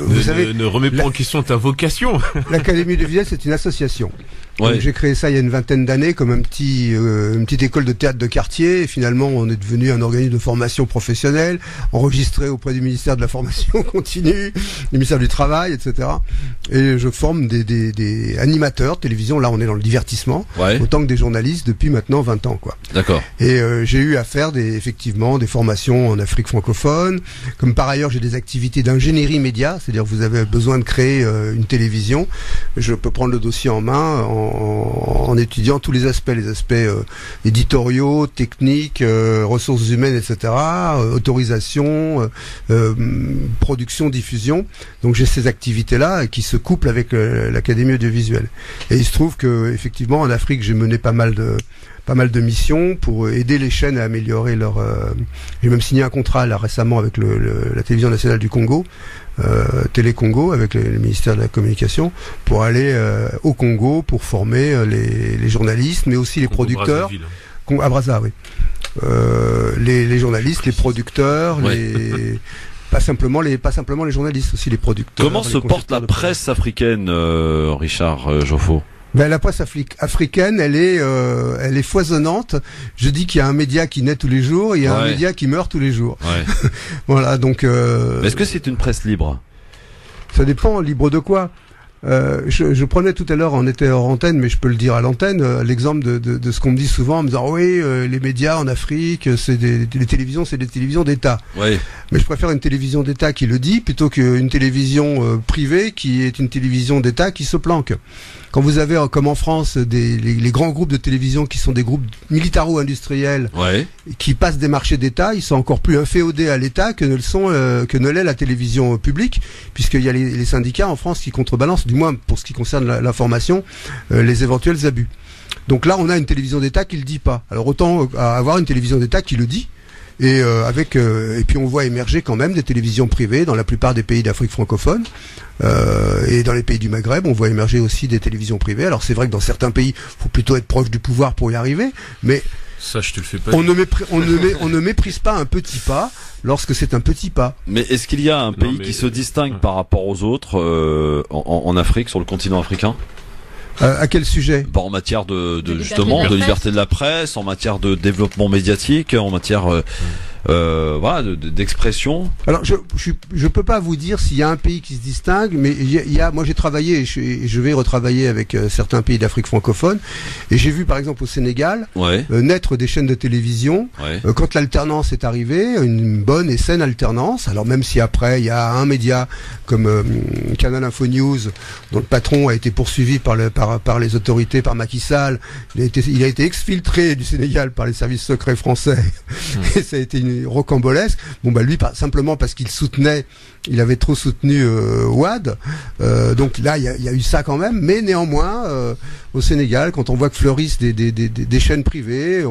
Vous savez, ne remets pas en question ta vocation. L'Académie de Visuel, c'est une association. Ouais. J'ai créé ça il y a une vingtaine d'années comme une petite école de théâtre de quartier. Et finalement, on est devenu un organisme de formation professionnelle, enregistré auprès du ministère de la formation continue, du ministère du Travail, etc. Et je forme des animateurs de télévision. Là, on est dans le divertissement, autant que des journalistes depuis maintenant 20 ans, quoi. D'accord. Et j'ai eu à faire effectivement des formations en Afrique francophone. Comme par ailleurs, j'ai des activités d'ingénierie média, c'est-à-dire vous avez besoin de créer une télévision. Je peux prendre le dossier en main en étudiant tous les aspects éditoriaux, techniques, ressources humaines, etc., autorisation, production, diffusion. Donc j'ai ces activités-là qui se couplent avec l'Académie audiovisuelle. Et il se trouve que effectivement en Afrique j'ai mené pas mal de missions pour aider les chaînes à améliorer leur. J'ai même signé un contrat là récemment avec la télévision nationale du Congo, Télé Congo, avec le ministère de la Communication, pour aller au Congo pour former les journalistes, mais aussi les producteurs. À Brazza, oui. Les journalistes, les producteurs, pas simplement les journalistes, aussi les producteurs. Comment se porte la presse africaine, Richard Joffo? Ben, la presse africaine, elle est foisonnante. Je dis qu'il y a un média qui naît tous les jours, et il y a un média qui meurt tous les jours. Ouais. Voilà, donc. Est-ce que c'est une presse libre? Ça dépend, libre de quoi? Je prenais tout à l'heure, on était hors antenne, mais je peux le dire à l'antenne, l'exemple de ce qu'on me dit souvent en me disant les médias en Afrique, les télévisions, c'est des télévisions d'État. Ouais. Mais je préfère une télévision d'État qui le dit plutôt qu'une télévision privée qui est une télévision d'État qui se planque. Quand vous avez, comme en France, les grands groupes de télévision qui sont des groupes militaro-industriels, qui passent des marchés d'État, ils sont encore plus inféodés à l'État que ne l'est la télévision publique, puisqu'il y a les syndicats en France qui contrebalancent, du moins pour ce qui concerne l'information, les éventuels abus. Donc là, on a une télévision d'État qui le dit pas. Alors autant avoir une télévision d'État qui le dit. Et puis on voit émerger quand même des télévisions privées dans la plupart des pays d'Afrique francophone, et dans les pays du Maghreb on voit émerger aussi des télévisions privées. Alors c'est vrai que dans certains pays faut plutôt être proche du pouvoir pour y arriver, mais ça je te le fais pas. On ne méprise pas un petit pas lorsque c'est un petit pas. Mais est-ce qu'il y a un pays qui se distingue par rapport aux autres en Afrique, sur le continent africain? À quel sujet? En matière de justement de liberté de la presse, en matière de développement médiatique, en matière d'expression. Alors je peux pas vous dire s'il y a un pays qui se distingue, mais moi j'ai travaillé et je vais retravailler avec certains pays d'Afrique francophone, et j'ai vu par exemple au Sénégal naître des chaînes de télévision quand l'alternance est arrivée, une bonne et saine alternance. Alors même si après il y a un média comme Canal Info News dont le patron a été poursuivi par les autorités, par Macky Sall, il a été exfiltré du Sénégal par les services secrets français et ça a été une rocambolesque. Bon bah lui simplement parce qu'il avait trop soutenu Ouad. Donc là il y a eu ça quand même, mais néanmoins au Sénégal, quand on voit que fleurissent des chaînes privées,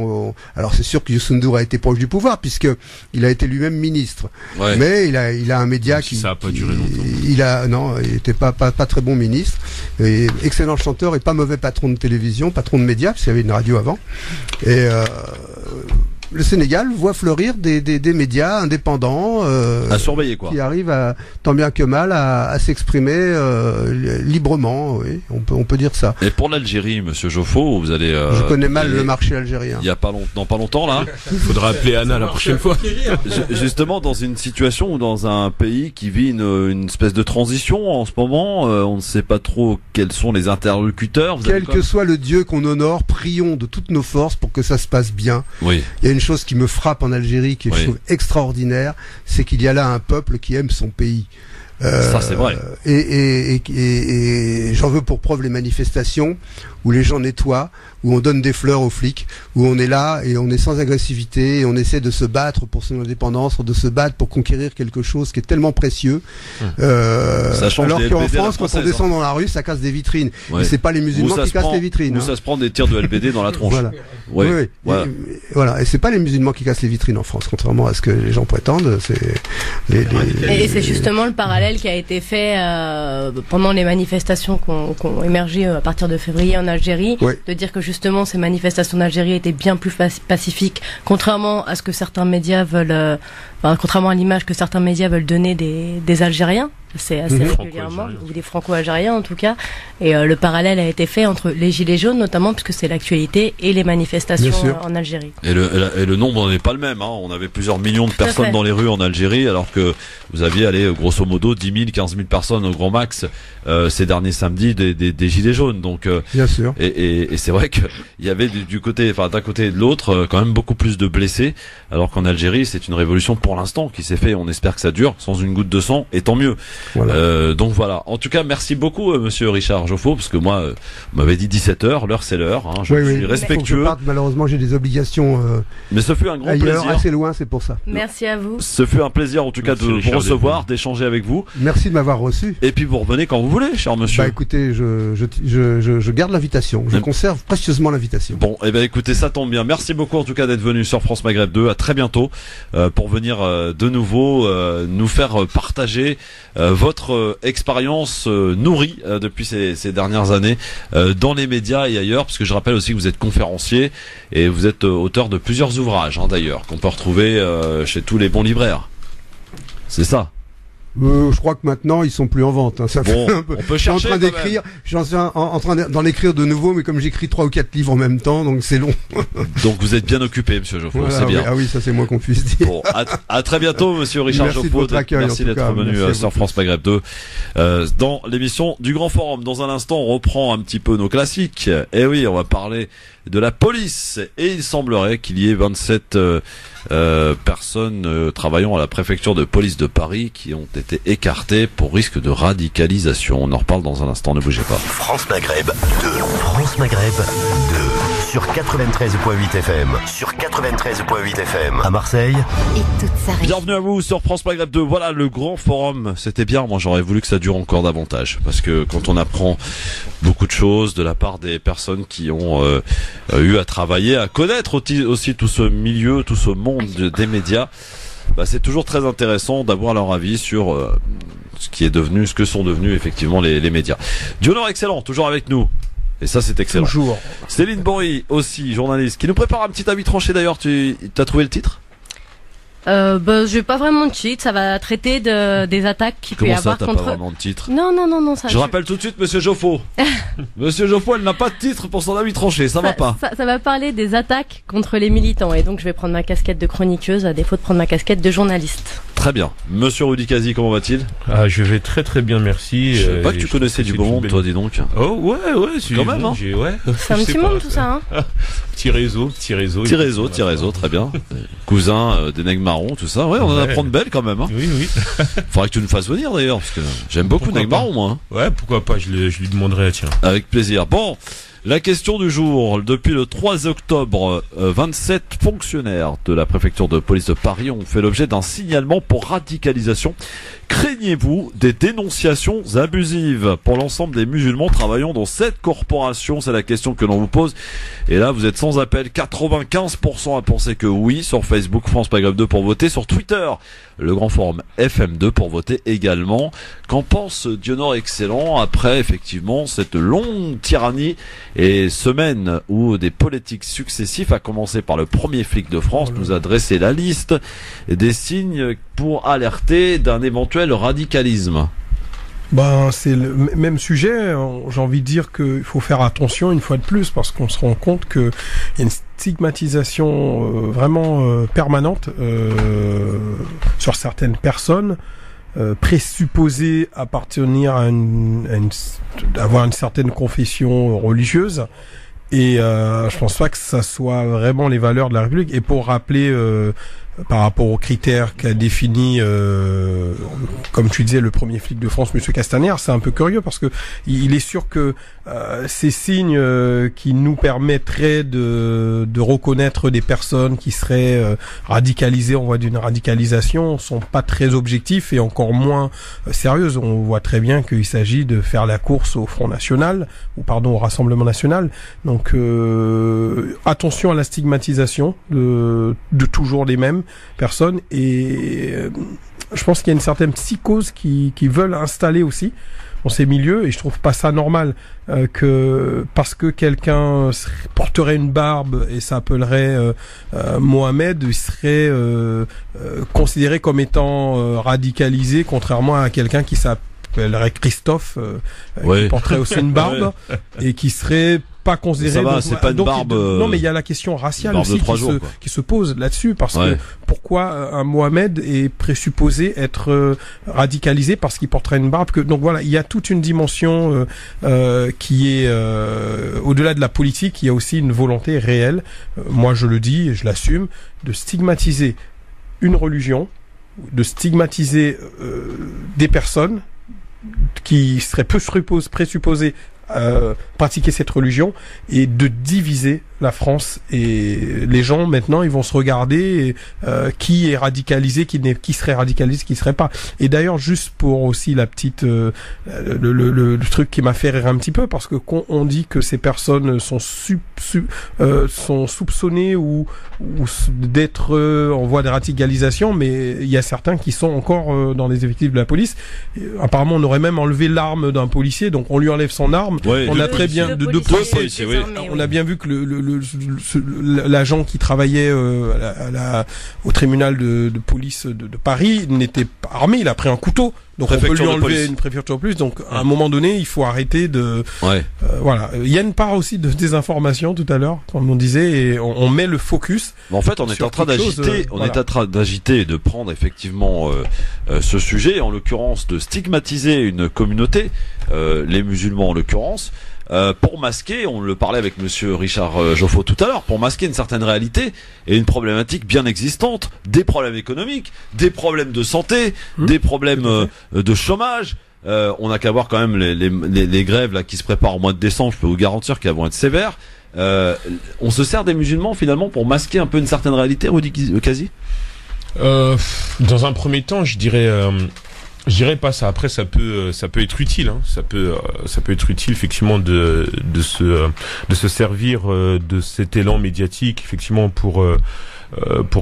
alors c'est sûr que Youssou N'Dour a été proche du pouvoir puisque il a été lui-même ministre. Mais il a un média ça a pas duré longtemps. Il était pas très bon ministre, et excellent chanteur et pas mauvais patron de télévision, patron de médias, parce qu'il y avait une radio avant. Et le Sénégal voit fleurir des médias indépendants à surveiller, quoi, qui arrivent tant bien que mal à s'exprimer librement. Oui, on peut dire ça. Et pour l'Algérie, Monsieur Joffo, vous allez. Je connais mal le marché algérien. Il y a pas longtemps là. Il faudra appeler Anna la prochaine fois. Justement, dans une situation ou dans un pays qui vit une espèce de transition en ce moment, on ne sait pas trop quels sont les interlocuteurs. Quel que soit le Dieu qu'on honore, prions de toutes nos forces pour que ça se passe bien. Oui. Il y a une chose qui me frappe en Algérie, qui je trouve extraordinaire, c'est qu'il y a là un peuple qui aime son pays. Ça, c'est vrai. Et j'en veux pour preuve les manifestations où les gens nettoient, où on donne des fleurs aux flics, où on est là et on est sans agressivité et on essaie de se battre pour son indépendance, de se battre pour conquérir quelque chose qui est tellement précieux. Alors qu'en France, quand on descend dans la rue, ça casse des vitrines. Ouais. Et c'est pas les musulmans qui cassent les vitrines. Ou ça se prend des tirs de LBD dans la tronche. Voilà. Oui. Voilà. Voilà. Et c'est pas les musulmans qui cassent les vitrines en France, contrairement à ce que les gens prétendent. Et c'est justement le parallèle qui a été fait pendant les manifestations qui ont émergé à partir de février en Algérie, de dire que justement ces manifestations d'Algérie étaient bien plus pacifiques, contrairement à ce que certains médias veulent, contrairement à l'image que certains médias veulent donner des Algériens. C'est assez régulièrement, ou des Franco-Algériens en tout cas. Et le parallèle a été fait entre les Gilets jaunes, notamment puisque c'est l'actualité, et les manifestations en Algérie. Et le nombre n'est pas le même. Hein. On avait plusieurs millions de personnes dans les rues en Algérie, alors que vous aviez grosso modo 10 000, 15 000 personnes au grand max ces derniers samedis des Gilets jaunes. Donc, bien sûr. Et c'est vrai qu'il y avait d'un côté et de l'autre quand même beaucoup plus de blessés, alors qu'en Algérie c'est une révolution pour l'instant qui s'est fait. On espère que ça dure sans une goutte de sang, et tant mieux. Voilà. Donc voilà. En tout cas, merci beaucoup, monsieur Richard Joffo, parce que moi, vous m'avez dit 17h, l'heure c'est l'heure. Hein, je suis respectueux. Je parte, malheureusement, j'ai des obligations. Mais ce fut un grand ailleurs, plaisir. Assez loin, c'est pour ça. Merci à vous. Ce fut un plaisir, en tout cas, de vous recevoir, d'échanger avec vous. Merci de m'avoir reçu. Et puis vous revenez quand vous voulez, cher monsieur. Bah écoutez, je garde l'invitation. Je conserve précieusement l'invitation. Bon, et ben écoutez, ça tombe bien. Merci beaucoup en tout cas d'être venu sur France Maghreb 2. À très bientôt pour venir de nouveau nous faire partager votre expérience nourrie depuis ces dernières années dans les médias et ailleurs, parce que je rappelle aussi que vous êtes conférencier et vous êtes auteur de plusieurs ouvrages d'ailleurs qu'on peut retrouver chez tous les bons libraires. C'est ça. Je crois que maintenant ils sont plus en vente. Hein. Ça fait un peu. On peut chercher. J'en suis en train d'en écrire de nouveau, mais comme j'écris 3 ou 4 livres en même temps, donc c'est long. Donc vous êtes bien occupé, monsieur Joffo, voilà, c'est bien. Oui, ah oui, ça c'est moins qu'on puisse dire. Bon, à très bientôt, monsieur Richard Joffo. Merci d'être venu sur France Maghreb 2 dans l'émission du Grand Forum. Dans un instant, on reprend un petit peu nos classiques. Et oui, on va parler de la police. Et il semblerait qu'il y ait 27 personnes travaillant à la préfecture de police de Paris qui ont été écartées pour risque de radicalisation. On en reparle dans un instant, ne bougez pas. France Maghreb 2. France Maghreb 2. Sur 93.8 FM. Sur 93.8 FM. À Marseille. Et toute sa région. Bienvenue à vous sur France Maghreb 2. Voilà, le grand forum. C'était bien. Moi, j'aurais voulu que ça dure encore davantage. Parce que quand on apprend beaucoup de choses de la part des personnes qui ont eu à travailler, à connaître aussi tout ce milieu, tout ce monde des médias, bah, c'est toujours très intéressant d'avoir leur avis sur ce que sont devenus effectivement les médias. Dionor Excellent, toujours avec nous. Et ça, c'est excellent. Toujours. Céline Bory, aussi, journaliste, qui nous prépare un petit avis tranché d'ailleurs. Tu as trouvé le titre? J'ai pas vraiment de titre, ça va traiter des attaques qui peut y avoir contre... Comment ça, t'as pas vraiment de titre? Non, ça... Je rappelle tout de suite monsieur Joffo. Monsieur Joffo, elle n'a pas de titre pour son avis tranché, ça va pas. Ça va parler des attaques contre les militants, et donc je vais prendre ma casquette de chroniqueuse à défaut de prendre ma casquette de journaliste. Très bien. Monsieur Rudy Kazi, comment va-t-il? Je vais très très bien, merci. Je sais pas que tu connaissais du bon monde, toi, dis donc. Oh, ouais, quand même, hein. C'est un petit monde, tout ça, hein. Petit réseau, très bien. Cousin des nègres marrons, tout ça. Ouais, on en apprend de belles quand même, hein. Oui. Faudrait que tu nous fasses venir d'ailleurs, parce que j'aime beaucoup nègres marrons, moi. Hein. Ouais, pourquoi pas, je lui demanderai, tiens. Avec plaisir. Bon. La question du jour, depuis le 3 octobre, 27 fonctionnaires de la préfecture de police de Paris ont fait l'objet d'un signalement pour radicalisation. Craignez-vous des dénonciations abusives pour l'ensemble des musulmans travaillant dans cette corporation? C'est la question que l'on vous pose. Et là, vous êtes sans appel. 95% à penser que oui sur Facebook, France Maghreb 2 pour voter. Sur Twitter, le Grand Forum FM2 pour voter également. Qu'en pense Dionor Excellent après effectivement cette longue tyrannie et semaine où des politiques successifs, à commencer par le premier flic de France, nous a dressé la liste des signes pour alerter d'un éventuel radicalisme? C'est le même sujet. J'ai envie de dire qu'il faut faire attention une fois de plus, parce qu'on se rend compte qu'il y a une stigmatisation vraiment permanente sur certaines personnes présupposées appartenir à avoir une certaine confession religieuse. Et je pense pas que ça soit vraiment les valeurs de la République. Et pour rappeler par rapport aux critères qu'a défini, comme tu disais, le premier flic de France, Monsieur Castaner. C'est un peu curieux parce que il est sûr que ces signes qui nous permettraient de reconnaître des personnes qui seraient radicalisées, on voit d'une radicalisation, sont pas très objectifs et encore moins sérieuses. On voit très bien qu'il s'agit de faire la course au Front National, au Rassemblement National. Donc attention à la stigmatisation de toujours les mêmes personnes, et je pense qu'il y a une certaine psychose qui veulent installer aussi dans ces milieux, et je trouve pas ça normal que parce que quelqu'un porterait une barbe et s'appellerait Mohamed, il serait considéré comme étant radicalisé, contrairement à quelqu'un qui s'appellerait Christophe, qui porterait aussi une barbe et qui serait pas considéré. Ça va, c'est pas une barbe. Non, mais il y a la question raciale aussi qui se pose là-dessus, parce que pourquoi un Mohamed est présupposé être radicalisé parce qu'il porterait une barbe. Donc voilà, il y a toute une dimension qui est au-delà de la politique. Il y a aussi une volonté réelle. Moi, je le dis et je l'assume, de stigmatiser une religion, de stigmatiser des personnes qui seraient présupposées pratiquer cette religion, et de diviser la France. Et les gens maintenant, ils vont se regarder qui est radicalisé, qui serait radicalisé, qui serait pas. Et d'ailleurs, juste pour aussi la petite le truc qui m'a fait rire un petit peu, parce que on dit que ces personnes sont sont soupçonnées ou d'être en voie de radicalisation, mais il y a certains qui sont encore dans les effectifs de la police. Et, apparemment, on aurait même enlevé l'arme d'un policier, donc on lui enlève son arme. Ouais, on a très bien deux policiers. On a bien vu que l'agent qui travaillait au tribunal de police de Paris n'était pas armé, il a pris un couteau. Donc on peut lui enlever une préfecture plus. Donc à un moment donné, il faut arrêter de... voilà. Il y a une part aussi de désinformation tout à l'heure, comme on disait, et on met le focus. Mais en fait, on est en train d'agiter, et de prendre effectivement ce sujet, en l'occurrence de stigmatiser une communauté, les musulmans en l'occurrence, pour masquer, on le parlait avec monsieur Richard Joffo tout à l'heure, pour masquer une certaine réalité et une problématique bien existante, des problèmes économiques, des problèmes de santé, des problèmes de chômage. On n'a qu'à voir quand même les grèves là qui se préparent au mois de décembre, je peux vous garantir qu'elles vont être sévères. On se sert des musulmans finalement pour masquer un peu une certaine réalité, Rudy Kazi? Dans un premier temps, je dirais pas ça. Après, ça peut être utile. Hein. Ça peut être utile effectivement de se servir de cet élan médiatique effectivement pour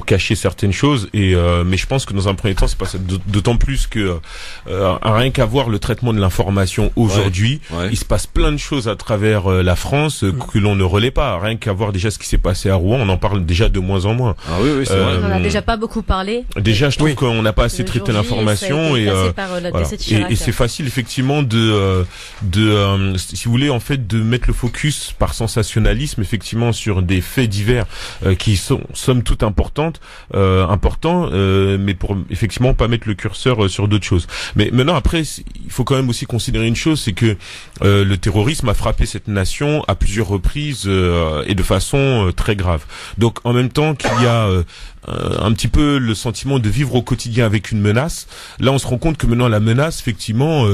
cacher certaines choses, et mais je pense que dans un premier temps c'est pas ça, d'autant plus que rien qu'à voir le traitement de l'information aujourd'hui, il se passe plein de choses à travers la France que l'on ne relaie pas. Rien qu'à voir déjà ce qui s'est passé à Rouen, on en parle déjà de moins en moins. Ah oui, c'est vrai. On en a déjà pas beaucoup parlé. Déjà, je trouve qu'on n'a pas assez traité l'information, et c'est facile effectivement si vous voulez en fait de mettre le focus par sensationnalisme effectivement sur des faits divers qui sont somme toute importants, mais pour effectivement pas mettre le curseur sur d'autres choses. Mais maintenant, après, il faut quand même aussi considérer une chose, c'est que le terrorisme a frappé cette nation à plusieurs reprises et de façon très grave. Donc en même temps qu'il y a un petit peu le sentiment de vivre au quotidien avec une menace, là on se rend compte que maintenant la menace effectivement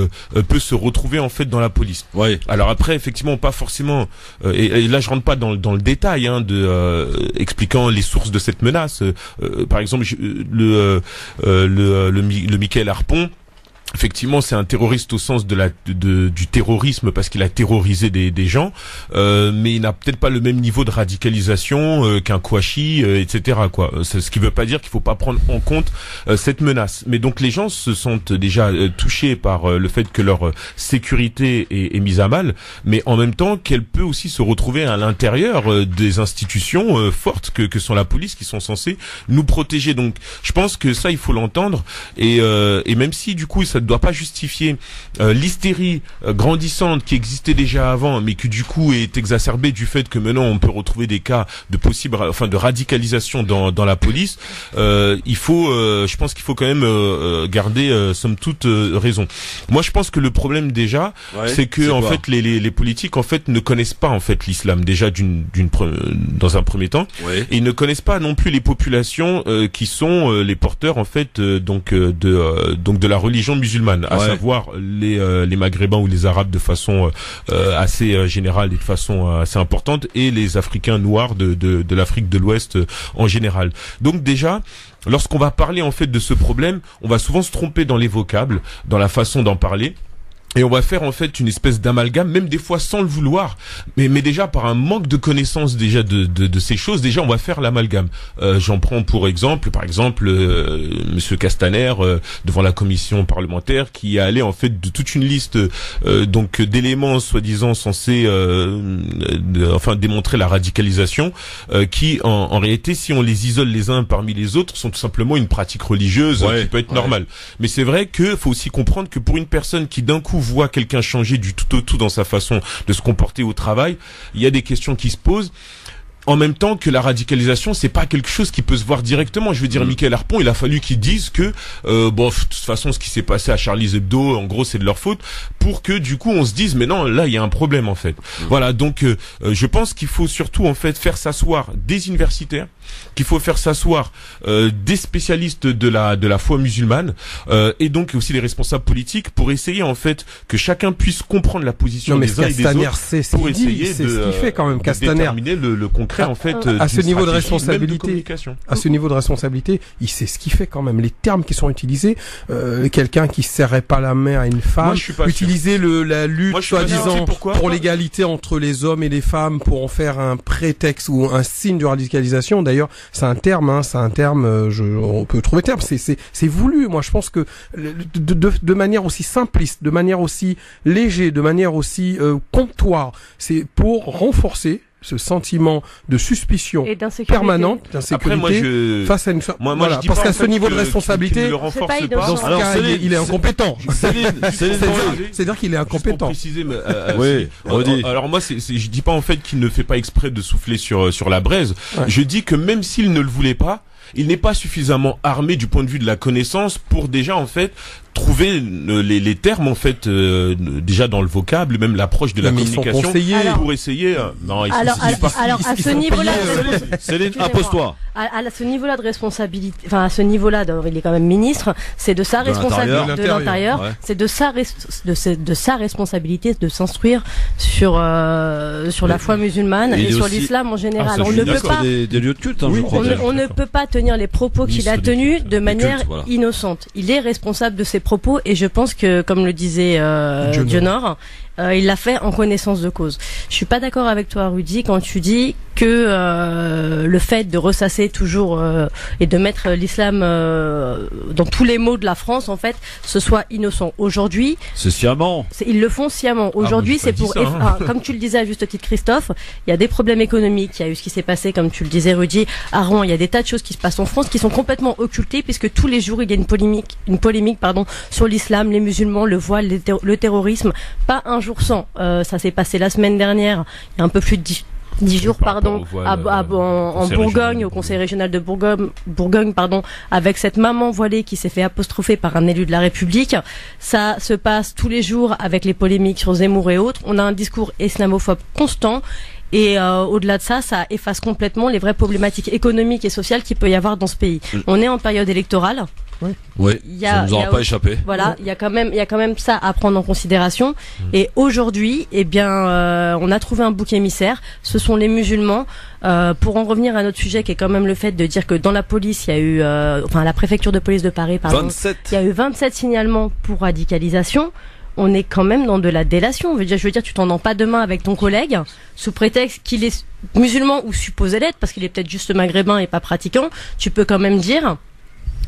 peut se retrouver en fait dans la police. Alors après effectivement pas forcément et là je rentre pas dans le détail expliquant les sources de cette menace. Par exemple le Michael Harpon, effectivement, c'est un terroriste au sens du terrorisme parce qu'il a terrorisé des gens, mais il n'a peut-être pas le même niveau de radicalisation qu'un Kouachi, etc. quoi. C'est ce qui veut pas dire qu'il faut pas prendre en compte cette menace. Mais donc les gens se sentent déjà touchés par le fait que leur sécurité est mise à mal, mais en même temps qu'elle peut aussi se retrouver à l'intérieur des institutions fortes que sont la police, qui sont censées nous protéger. Donc je pense que ça il faut l'entendre, et même si du coup ça ça ne doit pas justifier l'hystérie grandissante qui existait déjà avant, mais qui du coup est exacerbée du fait que maintenant on peut retrouver des cas de de radicalisation dans la police. Je pense qu'il faut quand même garder somme toute raison. Moi, je pense que le problème déjà, c'est que en fait les politiques en fait ne connaissent pas en fait l'islam déjà dans un premier temps, et ils ne connaissent pas non plus les populations qui sont les porteurs en fait de la religion musulmane, à savoir les Maghrébins ou les Arabes de façon assez générale et de façon assez importante, et les Africains noirs de l'Afrique de l'Ouest en général. Donc déjà, lorsqu'on va parler en fait de ce problème, on va souvent se tromper dans les vocables, dans la façon d'en parler. Et on va faire en fait une espèce d'amalgame, même des fois sans le vouloir, mais déjà par un manque de connaissance déjà de ces choses, déjà on va faire l'amalgame. J'en prends pour exemple, Monsieur Castaner devant la commission parlementaire, qui est allé en fait de toute une liste d'éléments soi-disant censés démontrer la radicalisation, qui en réalité, si on les isole les uns parmi les autres, sont tout simplement une pratique religieuse qui peut être normale. Mais c'est vrai que faut aussi comprendre que pour une personne qui d'un coup voit quelqu'un changer du tout au tout dans sa façon de se comporter au travail, il y a des questions qui se posent. En même temps que la radicalisation, c'est pas quelque chose qui peut se voir directement. Je veux dire, Mickaël Harpon, il a fallu qu'ils disent que, de toute façon, ce qui s'est passé à Charlie Hebdo, en gros, c'est de leur faute, pour que, du coup, on se dise, mais non, là, il y a un problème, en fait. Voilà. Donc, je pense qu'il faut surtout, en fait, faire s'asseoir des universitaires, qu'il faut faire s'asseoir, des spécialistes de la foi musulmane, et donc aussi les responsables politiques, pour essayer, en fait, que chacun puisse comprendre la position des uns et des autres, pour essayer de déterminer le concret. En fait, à ce niveau de responsabilité, il sait ce qu'il fait quand même. Les termes qui sont utilisés, quelqu'un qui serrait pas la main à une femme, utiliser la lutte soi-disant pour l'égalité entre les hommes et les femmes pour en faire un prétexte ou un signe de radicalisation. D'ailleurs, c'est un terme, on peut trouver terme. C'est voulu. Moi, je pense que de manière aussi simpliste, de manière aussi léger, de manière aussi comptoir, c'est pour renforcer ce sentiment de suspicion permanente, d'insécurité face à une femme. Voilà, parce qu'à ce niveau de responsabilité, dans ce cas, il est incompétent. C'est-à-dire qu'il est incompétent. Alors moi, je dis pas en fait qu'il ne fait pas exprès de souffler sur la braise. Je dis que même s'il ne le voulait pas, il n'est pas suffisamment armé du point de vue de la connaissance pour déjà en fait trouver les termes en fait déjà dans le vocable, même l'approche de la communication pour essayer. À ce niveau-là, Céline, impose-toi. À ce niveau-là de responsabilité, enfin à ce niveau-là, il est quand même ministre, c'est de sa responsabilité de l'intérieur, c'est de sa responsabilité de s'instruire sur la foi musulmane et sur l'islam en général. On ne peut pas des lieux de culte, je crois. On ne peut pas tenir les propos qu'il a tenus de manière innocente. Il est responsable de ses propos et je pense que, comme le disait Dionor, il l'a fait en connaissance de cause. Je suis pas d'accord avec toi, Rudy, quand tu dis que le fait de ressasser toujours et de mettre l'islam dans tous les mots de la France, en fait, ce soit innocent. Aujourd'hui, c'est sciemment. Ils le font sciemment. Aujourd'hui, c'est pour, comme tu le disais à juste titre, Christophe, il y a des problèmes économiques. Il y a eu ce qui s'est passé, comme tu le disais, Rudy, à Rouen. Il y a des tas de choses qui se passent en France qui sont complètement occultées, puisque tous les jours il y a une polémique, sur l'islam, les musulmans, le voile, le terrorisme. Pas un jour sans. Ça s'est passé la semaine dernière. Il y a un peu plus de 10 jours, en Bourgogne, au Conseil régional de Bourgogne, avec cette maman voilée qui s'est fait apostropher par un élu de la République. Ça se passe tous les jours avec les polémiques sur Zemmour et autres. On a un discours islamophobe constant. Et au-delà de ça, ça efface complètement les vraies problématiques économiques et sociales qu'il peut y avoir dans ce pays. On est en période électorale. Oui, ça nous aura pas échappé. Voilà, il y a quand même ça à prendre en considération. Et aujourd'hui, on a trouvé un bouc émissaire. Ce sont les musulmans. Pour en revenir à notre sujet, qui est quand même le fait de dire que dans la police, il y a eu, à la préfecture de police de Paris, il y a eu 27 signalements pour radicalisation. On est quand même dans de la délation. Je veux dire, tu t'entends pas demain avec ton collègue sous prétexte qu'il est musulman ou supposé l'être, parce qu'il est peut-être juste maghrébin et pas pratiquant. Tu peux quand même dire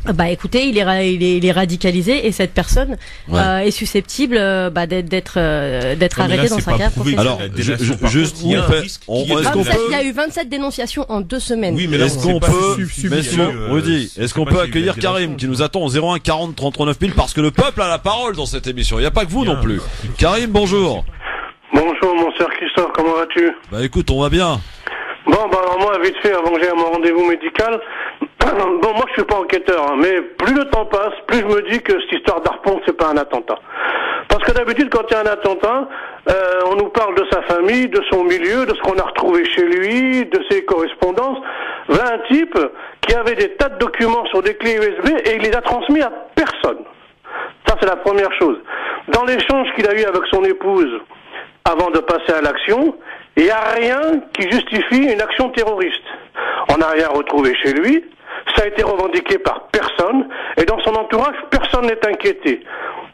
Bah écoutez, il est radicalisé et cette personne est susceptible d'être arrêtée dans sa cave. Alors, juste, il y a eu 27 dénonciations en 2 semaines. Oui, mais est-ce qu'on peut accueillir Karim qui nous attend au 01 40 39 000 parce que le peuple a la parole dans cette émission. Il n'y a pas que vous non plus. Karim, bonjour. Bonjour mon cher Christophe, comment vas-tu? Bah écoute, on va bien. Bon, alors moi, vite fait, avant que j'aie mon rendez-vous médical, bon, moi je suis pas enquêteur, mais plus le temps passe, plus je me dis que cette histoire d'harpon, c'est pas un attentat. Parce que d'habitude, quand il y a un attentat, on nous parle de sa famille, de son milieu, de ce qu'on a retrouvé chez lui, de ses correspondances. Voilà un type qui avait des tas de documents sur des clés USB et il les a transmis à personne. Ça, c'est la première chose. Dans l'échange qu'il a eu avec son épouse, avant de passer à l'action, il n'y a rien qui justifie une action terroriste. On n'a rien retrouvé chez lui, ça a été revendiqué par personne, et dans son entourage, personne n'est inquiété.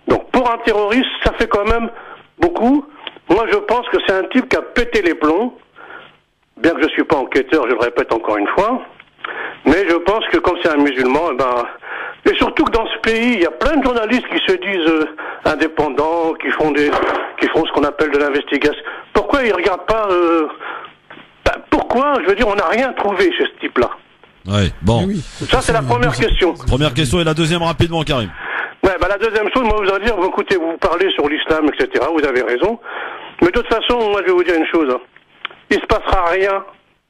Donc pour un terroriste, ça fait quand même beaucoup. Moi je pense que c'est un type qui a pété les plombs, bien que je ne suis pas enquêteur, je le répète encore une fois, mais je pense que comme c'est un musulman, et surtout que dans ce pays, il y a plein de journalistes qui se disent indépendants, qui font ce qu'on appelle de l'investigation. Pourquoi ils regardent pas pourquoi, je veux dire, on n'a rien trouvé chez ce type-là. Ouais, bon. Oui, ça c'est la première question. Première question et la deuxième rapidement, Karim. La deuxième chose, moi, vous allez dire, écoutez, vous parlez sur l'islam, etc., vous avez raison. Mais de toute façon, moi, je vais vous dire une chose. Il se passera rien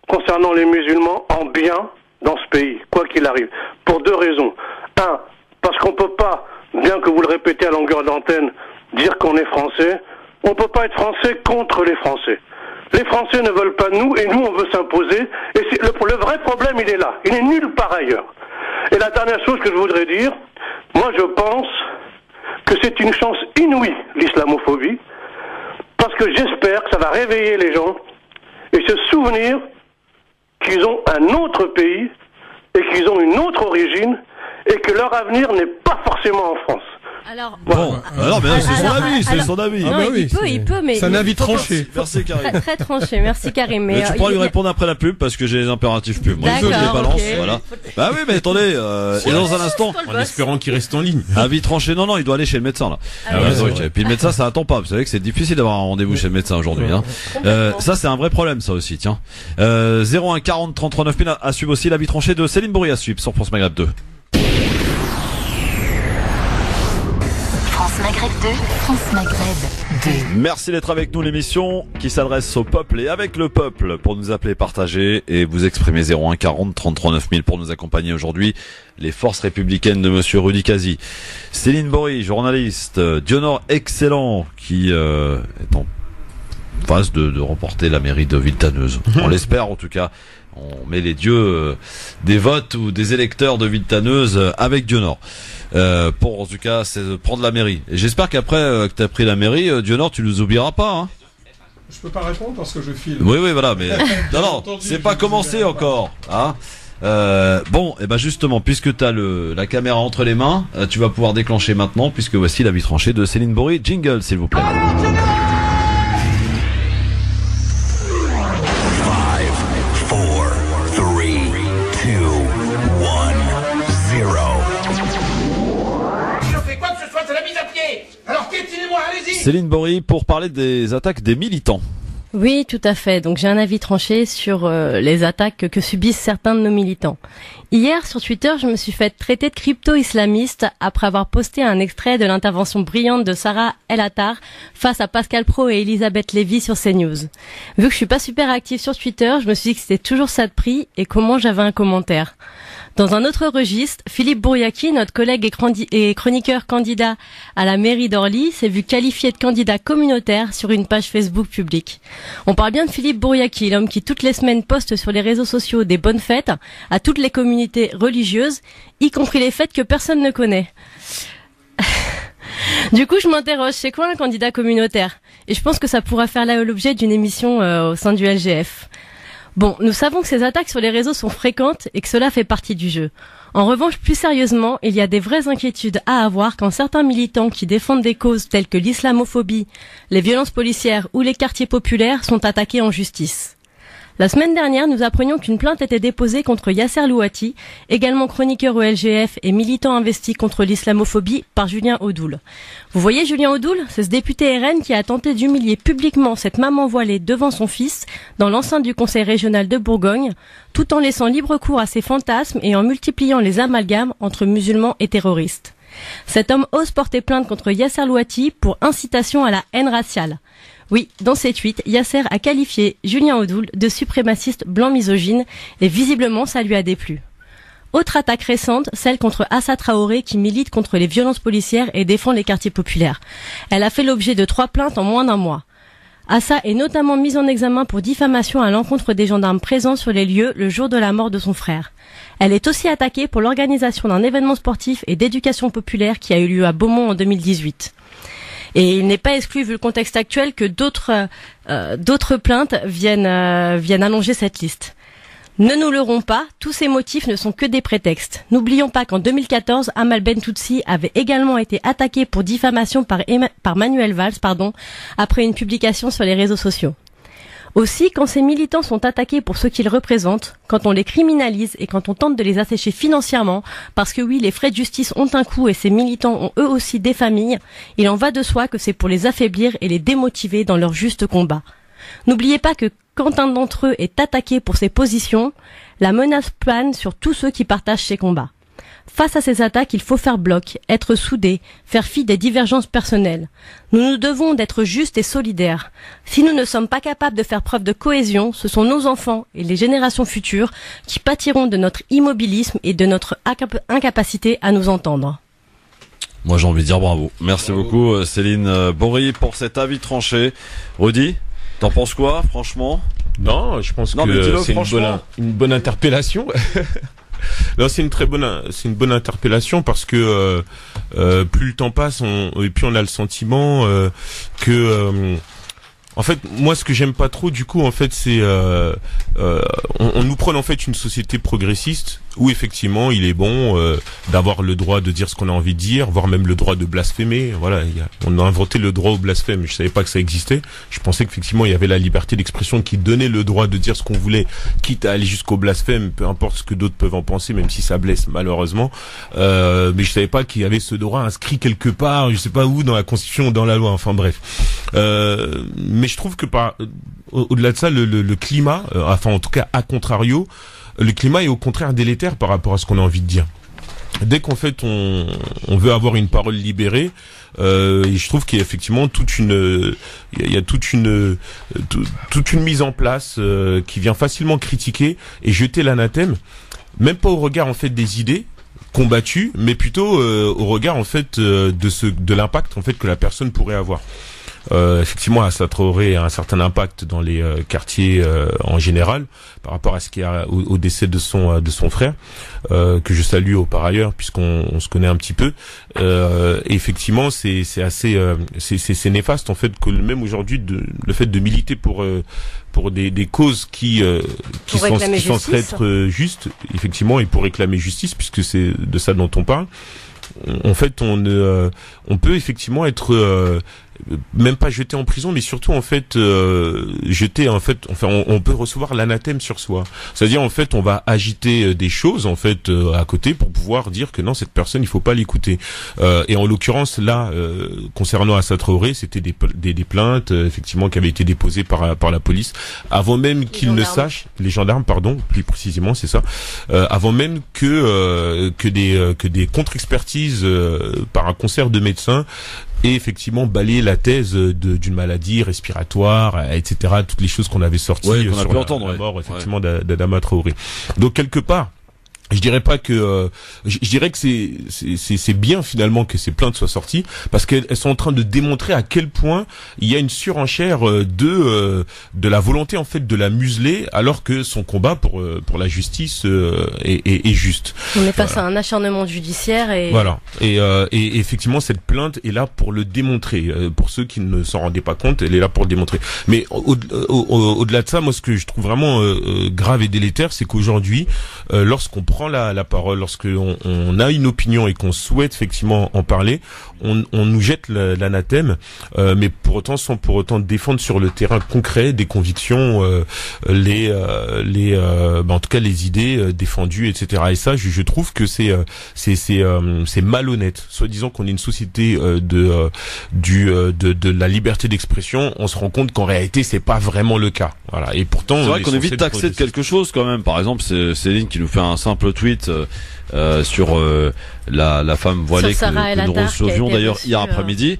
concernant les musulmans en bien dans ce pays, quoi qu'il arrive. Pour 2 raisons. 1, parce qu'on peut pas, bien que vous le répétez à longueur d'antenne, dire qu'on est français. On peut pas être français contre les Français. Les Français ne veulent pas de nous et nous, on veut s'imposer. Et le vrai problème, il est là. Il est nulle part ailleurs. Et la dernière chose que je voudrais dire, moi, je pense que c'est une chance inouïe, l'islamophobie, parce que j'espère que ça va réveiller les gens et se souvenir qu'ils ont un autre pays et qu'ils ont une autre origine et que leur avenir n'est pas forcément en France. Alors, c'est son avis. Non, il peut, mais c'est un avis tranché. Merci Karim. Très tranché, merci Karim. Mais tu pourras lui répondre après la pub parce que j'ai les impératifs pub. Moi, je les balance, voilà. Bah oui, mais attendez, et dans un instant, en espérant qu'il reste en ligne. Avis tranché, non, il doit aller chez le médecin là. Et puis le médecin, ça attend pas. Vous savez que c'est difficile d'avoir un rendez-vous chez le médecin aujourd'hui. Ça, c'est un vrai problème, ça aussi. Tiens, 01 40 39 000 à suivre aussi l'avis tranché de Céline Bourri à suivre sur France Maghreb 2. Maghreb 2, France Maghreb 2. Merci d'être avec nous, l'émission qui s'adresse au peuple et avec le peuple pour nous appeler, partager et vous exprimer 01 40 39 000 pour nous accompagner aujourd'hui. Les forces républicaines de monsieur Rudy Kazi. Céline Bourri, journaliste, Dionor excellent qui est en phase de remporter la mairie de Villetaneuse. On l'espère en tout cas. On met les dieux des votes ou des électeurs de Villetaneuse avec Dionor. Pour en tout cas c'est prendre la mairie. Et j'espère qu'après que tu as pris la mairie, Dionor, tu nous oublieras pas. Hein. Je peux pas répondre parce que je file. Oui, voilà, mais non, c'est pas commencé encore. Hein. Et ben justement, puisque tu as la caméra entre les mains, tu vas pouvoir déclencher maintenant, puisque voici l'avis tranché de Céline Bourri. Jingle, s'il vous plaît. Céline Bourri pour parler des attaques des militants. Oui, tout à fait. Donc j'ai un avis tranché sur les attaques que subissent certains de nos militants. Hier, sur Twitter, je me suis fait traiter de crypto-islamiste après avoir posté un extrait de l'intervention brillante de Sarah El Attar face à Pascal Praud et Elisabeth Lévy sur CNews. Vu que je suis pas super active sur Twitter, je me suis dit que c'était toujours ça de prix et comment j'avais un commentaire. Dans un autre registre, Philippe Bouriaki, notre collègue et chroniqueur candidat à la mairie d'Orly, s'est vu qualifié de candidat communautaire sur une page Facebook publique. On parle bien de Philippe Bouriaki, l'homme qui toutes les semaines poste sur les réseaux sociaux des bonnes fêtes à toutes les communautés religieuses, y compris les fêtes que personne ne connaît. Du coup, je m'interroge, c'est quoi un candidat communautaire? Et je pense que ça pourra faire l'objet d'une émission au sein du LGF. Bon, nous savons que ces attaques sur les réseaux sont fréquentes et que cela fait partie du jeu. En revanche, plus sérieusement, il y a des vraies inquiétudes à avoir quand certains militants qui défendent des causes telles que l'islamophobie, les violences policières ou les quartiers populaires sont attaqués en justice. La semaine dernière, nous apprenions qu'une plainte était déposée contre Yasser Louati, également chroniqueur au LGF et militant investi contre l'islamophobie, par Julien Audoul. Vous voyez Julien Audoul, c'est ce député RN qui a tenté d'humilier publiquement cette maman voilée devant son fils dans l'enceinte du Conseil régional de Bourgogne, tout en laissant libre cours à ses fantasmes et en multipliant les amalgames entre musulmans et terroristes. Cet homme ose porter plainte contre Yasser Louati pour incitation à la haine raciale. Oui, dans ses tweets, Yasser a qualifié Julien Audoul de suprémaciste blanc misogyne et visiblement ça lui a déplu. Autre attaque récente, celle contre Assa Traoré qui milite contre les violences policières et défend les quartiers populaires. Elle a fait l'objet de 3 plaintes en moins d'un mois. Assa est notamment mise en examen pour diffamation à l'encontre des gendarmes présents sur les lieux le jour de la mort de son frère. Elle est aussi attaquée pour l'organisation d'un événement sportif et d'éducation populaire qui a eu lieu à Beaumont en 2018. Et il n'est pas exclu, vu le contexte actuel, que d'autres plaintes viennent allonger cette liste. Ne nous leurrons pas, tous ces motifs ne sont que des prétextes. N'oublions pas qu'en 2014, Amal Bentoutsi avait également été attaqué pour diffamation par Manuel Valls, après une publication sur les réseaux sociaux. Aussi, quand ces militants sont attaqués pour ce qu'ils représentent, quand on les criminalise et quand on tente de les assécher financièrement, parce que oui, les frais de justice ont un coût et ces militants ont eux aussi des familles, il en va de soi que c'est pour les affaiblir et les démotiver dans leur juste combat. N'oubliez pas que quand un d'entre eux est attaqué pour ses positions, la menace plane sur tous ceux qui partagent ses combats. Face à ces attaques, il faut faire bloc, être soudés, faire fi des divergences personnelles. Nous devons d'être justes et solidaires. Si nous ne sommes pas capables de faire preuve de cohésion, ce sont nos enfants et les générations futures qui pâtiront de notre immobilisme et de notre incapacité à nous entendre. Moi j'ai envie de dire bravo. Merci beaucoup Céline Bory pour cet avis tranché. Rudy, t'en penses quoi franchement? Non, je pense que c'est une bonne interpellation. Non, c'est une bonne interpellation parce que plus le temps passe, et puis on a le sentiment que en fait, moi, ce que j'aime pas trop, du coup, en fait, c'est on nous prône en fait une société progressiste où effectivement, il est bon d'avoir le droit de dire ce qu'on a envie de dire, voire même le droit de blasphémer. Voilà, on a inventé le droit au blasphème. Je savais pas que ça existait. Je pensais qu'effectivement, il y avait la liberté d'expression qui donnait le droit de dire ce qu'on voulait, quitte à aller jusqu'au blasphème, peu importe ce que d'autres peuvent en penser, même si ça blesse malheureusement. Mais je savais pas qu'il y avait ce droit inscrit quelque part, je sais pas où, dans la Constitution ou dans la loi. Enfin bref. Mais je trouve que au-delà de ça, le climat, enfin en tout cas à contrario, le climat est au contraire délétère par rapport à ce qu'on a envie de dire. Dès qu'en fait on veut avoir une parole libérée, et je trouve qu'il y a effectivement toute une mise en place qui vient facilement critiquer et jeter l'anathème, même pas au regard en fait des idées combattues, mais plutôt au regard en fait de l'impact en fait que la personne pourrait avoir. Effectivement, Assa Traoré a un certain impact dans les quartiers en général par rapport à ce qui a au décès de son frère, que je salue par ailleurs puisqu'on se connaît un petit peu. Et effectivement, c'est assez c'est néfaste en fait que même aujourd'hui le fait de militer pour des causes qui sont censées être justes, effectivement, et pour réclamer justice, puisque c'est de ça dont on parle. En fait, on peut effectivement être même pas jeté en prison, mais surtout en fait jeté en fait, enfin on peut recevoir l'anathème sur soi. C'est-à-dire en fait on va agiter des choses en fait à côté pour pouvoir dire que non, cette personne il faut pas l'écouter. Et en l'occurrence là concernant Assa Traoré, c'était des plaintes effectivement qui avaient été déposées par la police avant même qu'ils ne sachent, les gendarmes pardon, plus précisément c'est ça, avant même que des contre-expertises par un concert de médecins et effectivement balayer la thèse d'une maladie respiratoire, etc. Toutes les choses qu'on avait sorties sur la mort effectivement d'Adama Traoré. Donc quelque part, je dirais pas que je dirais que c'est bien finalement que ces plaintes soient sorties parce qu'elles sont en train de démontrer à quel point il y a une surenchère de la volonté en fait de la museler alors que son combat pour la justice est juste. On est face à un acharnement judiciaire et voilà et effectivement cette plainte est là pour le démontrer. Pour ceux qui ne s'en rendaient pas compte, elle est là pour le démontrer. Mais au-delà de ça, moi ce que je trouve vraiment grave et délétère, c'est qu'aujourd'hui lorsqu'on prend prend la parole, lorsque on a une opinion et qu'on souhaite effectivement en parler, on nous jette l'anathème, mais sans pour autant défendre sur le terrain concret des convictions, en tout cas les idées défendues, etc. Et ça, je trouve que c'est malhonnête. Soit disant qu'on est une société de la liberté d'expression, on se rend compte qu'en réalité c'est pas vraiment le cas. Voilà. Et pourtant, c'est vrai qu'on est vite taxé de quelque chose quand même. Par exemple, c'est Céline qui nous fait un simple tweet sur la femme voilée que nous recevions d'ailleurs hier après-midi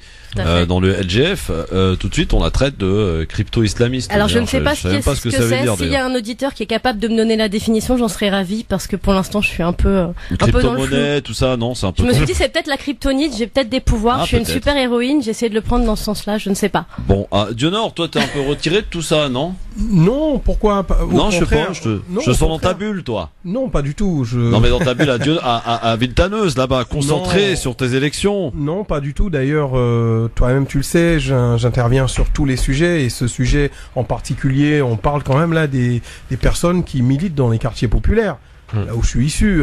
dans le LGF. Tout de suite, on la traite de crypto-islamiste. Alors je ne sais pas ce que ça veut dire. S'il y a un auditeur qui est capable de me donner la définition, j'en serais ravie, parce que pour l'instant, je suis un peu dans le flou. Crypto-monnaie, tout ça, non, c'est un peu. Je me suis dit, c'est peut-être la kryptonite. J'ai peut-être des pouvoirs. Je suis une super héroïne. J'ai essayé de le prendre dans ce sens-là. Je ne sais pas. Bon, Dionor, toi, t'es un peu retiré de tout ça, non? Non, pourquoi pas? Non, je sais pas. Je sens dans ta bulle, toi. Non, pas du tout. Non, mais dans ta bulle à Villetaneuse, là-bas, concentré sur tes élections. Non, pas du tout. D'ailleurs, toi-même, tu le sais, j'interviens sur tous les sujets, et ce sujet en particulier, on parle quand même là des personnes qui militent dans les quartiers populaires. Là où je suis issu,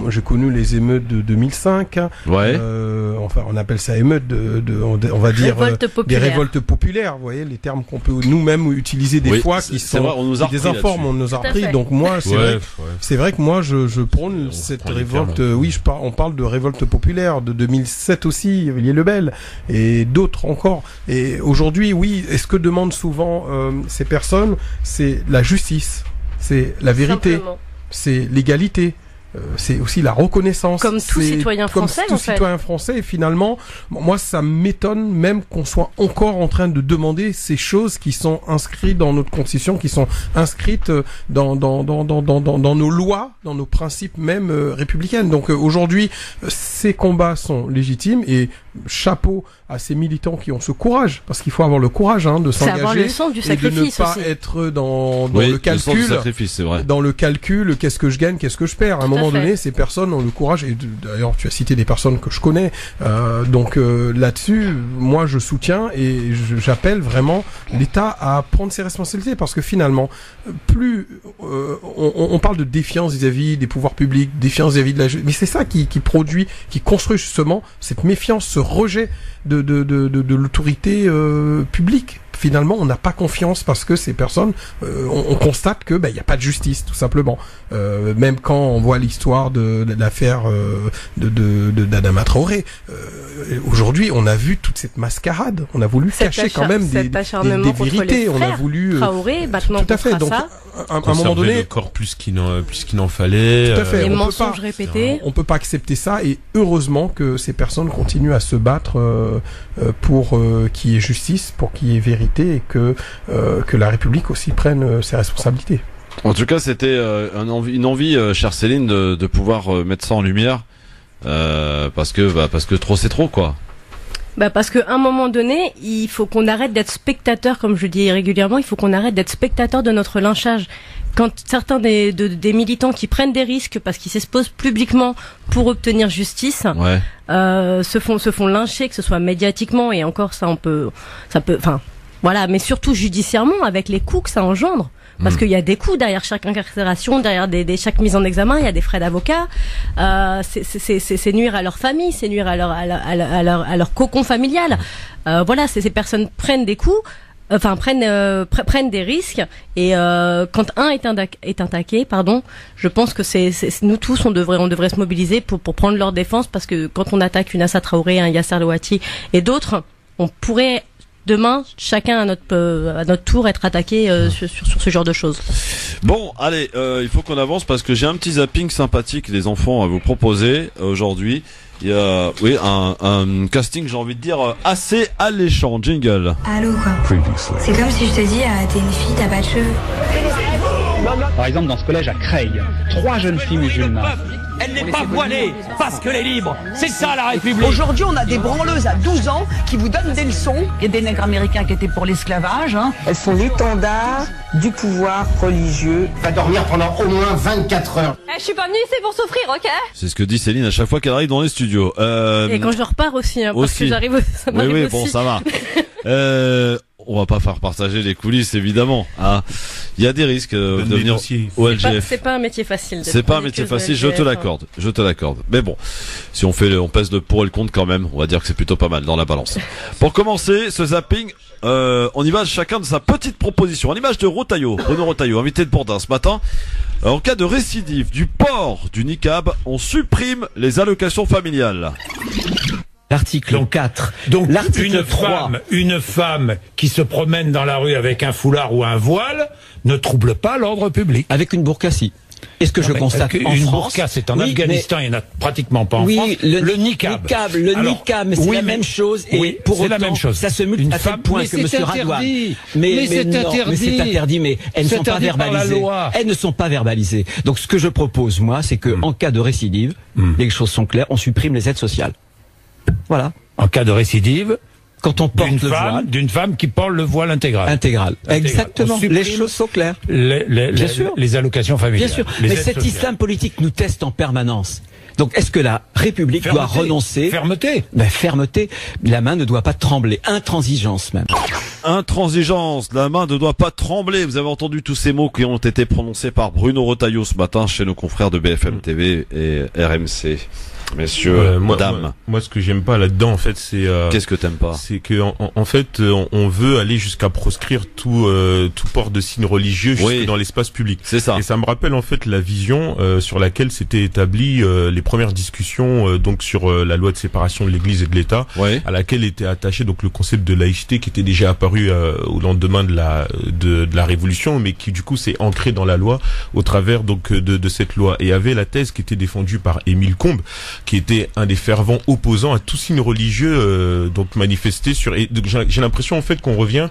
j'ai connu les émeutes de 2005. Ouais. Enfin, on appelle ça émeute on va dire des révoltes populaires. Vous voyez les termes qu'on peut nous-mêmes utiliser des fois, qui sont vrai, on nous a qui désinforment, on nous a repris. Donc moi, c'est vrai que moi, je prône cette révolte. On parle de révolte populaire de 2007 aussi, Villiers le Bel et d'autres encore. Et aujourd'hui, oui, est-ce que demandent souvent ces personnes, c'est la justice, c'est la vérité. Simplement. C'est l'égalité, c'est aussi la reconnaissance. Comme tout citoyen français, comme tout citoyen français, et finalement, moi, ça m'étonne même qu'on soit encore en train de demander ces choses qui sont inscrites dans notre constitution, qui sont inscrites dans nos lois, dans nos principes même républicaines. Donc aujourd'hui, ces combats sont légitimes, et chapeau à ces militants qui ont ce courage, parce qu'il faut avoir le courage de s'engager, avoir le sens du sacrifice, et de ne pas aussi être dans le calcul, le sens du sacrifice, c'est vrai. Dans le calcul, qu'est-ce que je gagne, qu'est-ce que je perds. À un moment donné, ces personnes ont le courage, et d'ailleurs tu as cité des personnes que je connais, donc là-dessus, moi je soutiens, et j'appelle vraiment l'État à prendre ses responsabilités, parce que finalement, plus on parle de défiance vis-à-vis des pouvoirs publics, défiance vis-à-vis de la justice, mais c'est ça qui construit justement cette méfiance, ce rejet de l'autorité publique. Finalement, on n'a pas confiance, parce que ces personnes, on constate que il y a pas de justice, tout simplement. Même quand on voit l'histoire de l'affaire d'Adama Traoré, aujourd'hui, on a vu toute cette mascarade. On a voulu cacher quand même des vérités. On a voulu Traoré, maintenant tout à fait. Donc, à un moment donné, le corps plus qu'il n'en fallait. Tout à fait. Les mensonges répétés. On peut pas accepter ça, et heureusement que ces personnes continuent à se battre pour qu'il y ait justice, pour qu'il y ait vérité, et que la République aussi prenne ses responsabilités. En tout cas, c'était une envie, chère Céline, de pouvoir mettre ça en lumière, parce que trop c'est trop, quoi. Parce qu'à un moment donné, il faut qu'on arrête d'être spectateur, comme je dis régulièrement, il faut qu'on arrête d'être spectateur de notre lynchage. Quand certains des militants qui prennent des risques parce qu'ils s'exposent publiquement pour obtenir justice, se font lyncher, que ce soit médiatiquement, et encore ça peut, voilà, mais surtout judiciairement, avec les coûts que ça engendre. Parce qu'il y a des coûts derrière chaque incarcération, derrière chaque mise en examen, il y a des frais d'avocat. C'est nuire à leur famille, c'est nuire à leur cocon familial. Voilà, ces personnes prennent des coups, prennent des risques, et quand un est attaqué, je pense que nous tous on devrait se mobiliser pour prendre leur défense, parce que quand on attaque une Assa Traoré, un Yasser Louati et d'autres, on pourrait demain, chacun à notre tour, être attaqué sur ce genre de choses. Bon, allez, il faut qu'on avance, parce que j'ai un petit zapping sympathique des enfants à vous proposer aujourd'hui. Il y a, un casting, j'ai envie de dire, assez alléchant. Jingle. Allô, quoi. C'est comme si je te dis, t'es une fille, t'as pas de cheveux. Par exemple, dans ce collège à Creil, 3 jeunes filles musulmanes. Elle n'est pas voilée, parce qu'elle est libre. C'est ça la République. Aujourd'hui, on a des branleuses à 12 ans qui vous donnent des leçons. Il y a des nègres américains qui étaient pour l'esclavage. Elles sont l'étendard du pouvoir religieux. Va dormir pendant au moins 24 heures. Je suis pas venue ici pour souffrir, ok? C'est ce que dit Céline à chaque fois qu'elle arrive dans les studios. Et quand je repars aussi, parce que j'arrive. Ça m'arrive aussi. Bon, ça va. on va pas faire partager les coulisses, évidemment. Hein. Il y a des risques de devenir OLGF. C'est pas un métier facile. C'est pas un métier facile, je te l'accorde. Mais bon, si on pèse le pour et le contre quand même, on va dire que c'est plutôt pas mal dans la balance. Pour commencer ce zapping, on y va chacun de sa petite proposition. En image de Bruno Retailleau, invité de Bourdin ce matin. En cas de récidive du port du niqab, on supprime les allocations familiales. L'article 4. Donc, l'article 3. Une femme qui se promène dans la rue avec un foulard ou un voile ne trouble pas l'ordre public. Avec une burqa, si. Est-ce que je constate en France? Une burqa, c'est en Afghanistan, il n'y en a pratiquement pas en France. Le niqab. Mais c'est la même chose. Et pour autant, la même chose. Ça se multiplie à tel point que M. Radouane. Mais c'est interdit, mais elles ne sont pas verbalisées. Elles ne sont pas verbalisées. Donc, ce que je propose, moi, c'est que, en cas de récidive, les choses sont claires, on supprime les aides sociales. Voilà. En cas de récidive, quand on porte le voile, d'une femme qui porte le voile intégral. Exactement. Les choses sont claires. Bien sûr. Les allocations familiales. Bien sûr. Mais cet islam politique nous teste en permanence. Donc, est-ce que la République doit renoncer? Fermeté. Fermeté. La main ne doit pas trembler. Intransigeance, même. Intransigeance. La main ne doit pas trembler. Vous avez entendu tous ces mots qui ont été prononcés par Bruno Retailleau ce matin chez nos confrères de BFM TV et RMC. Messieurs, madame. Moi, ce que j'aime pas là-dedans, en fait, c'est... Qu'est-ce que t'aimes pas? C'est que, en fait, on veut aller jusqu'à proscrire tout port de signes religieux jusque dans l'espace public. C'est ça. Et ça me rappelle, en fait, la vision sur laquelle s'étaient établies les premières discussions donc sur la loi de séparation de l'Église et de l'État, à laquelle était attaché donc le concept de laïcité qui était déjà apparu au lendemain de la Révolution, mais qui, du coup, s'est ancré dans la loi au travers donc de cette loi. Et avait la thèse qui était défendue par Émile Combes, qui était un des fervents opposants à tout signe religieux donc manifesté sur. Et j'ai l'impression en fait qu'on revient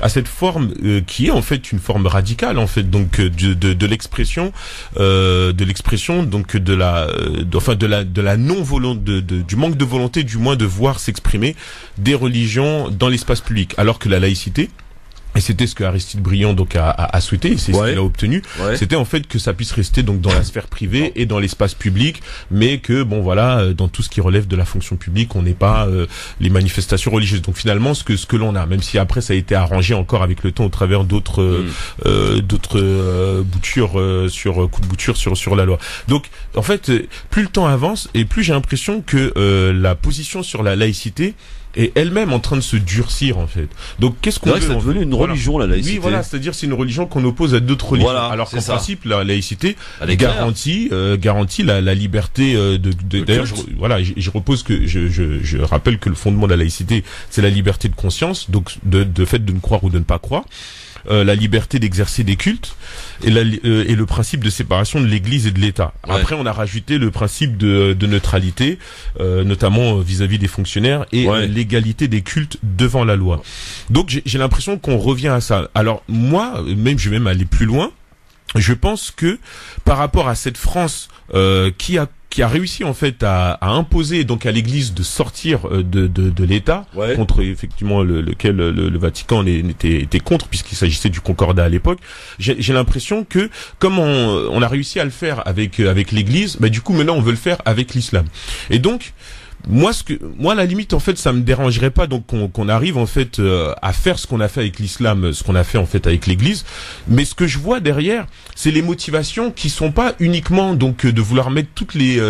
à cette forme qui est en fait une forme radicale en fait donc de l'expression donc de la non volonté du manque de volonté du moins de voir s'exprimer des religions dans l'espace public, alors que la laïcité, et c'était ce que Aristide Briand donc a souhaité, et c'est ce qu'il a obtenu. C'était en fait que ça puisse rester donc dans la sphère privée et dans l'espace public, mais que bon voilà, dans tout ce qui relève de la fonction publique, on n'ait pas les manifestations religieuses. Donc finalement, ce que l'on a, même si après ça a été arrangé encore avec le temps au travers d'autres boutures coups de bouture sur la loi. Donc en fait, plus le temps avance et plus j'ai l'impression que la position sur la laïcité est elle-même en train de se durcir en fait. Donc qu'est-ce qu'on veut? C'est devenu une religion, la laïcité. Oui, voilà, c'est-à-dire c'est une religion qu'on oppose à d'autres religions. Voilà, alors qu'en principe la laïcité garantit la liberté d'ailleurs je repose que je rappelle que le fondement de la laïcité, c'est la liberté de conscience, donc de fait de ne croire ou de ne pas croire. La liberté d'exercer des cultes et le principe de séparation de l'Église et de l'État. Après, on a rajouté le principe de neutralité, notamment vis-à-vis des fonctionnaires et l'égalité des cultes devant la loi. Donc, j'ai l'impression qu'on revient à ça. Alors, moi, je vais même aller plus loin. Je pense que par rapport à cette France qui a réussi en fait à imposer donc à l'Église de sortir de l'État contre effectivement lequel le Vatican était contre puisqu'il s'agissait du Concordat à l'époque. J'ai l'impression que comme on a réussi à le faire avec l'Église, du coup maintenant on veut le faire avec l'islam. Et donc moi à la limite en fait ça me dérangerait pas donc qu'on arrive en fait à faire ce qu'on a fait avec l'islam, ce qu'on a fait en fait avec l'Église, mais ce que je vois derrière, c'est les motivations qui sont pas uniquement donc de vouloir mettre toutes les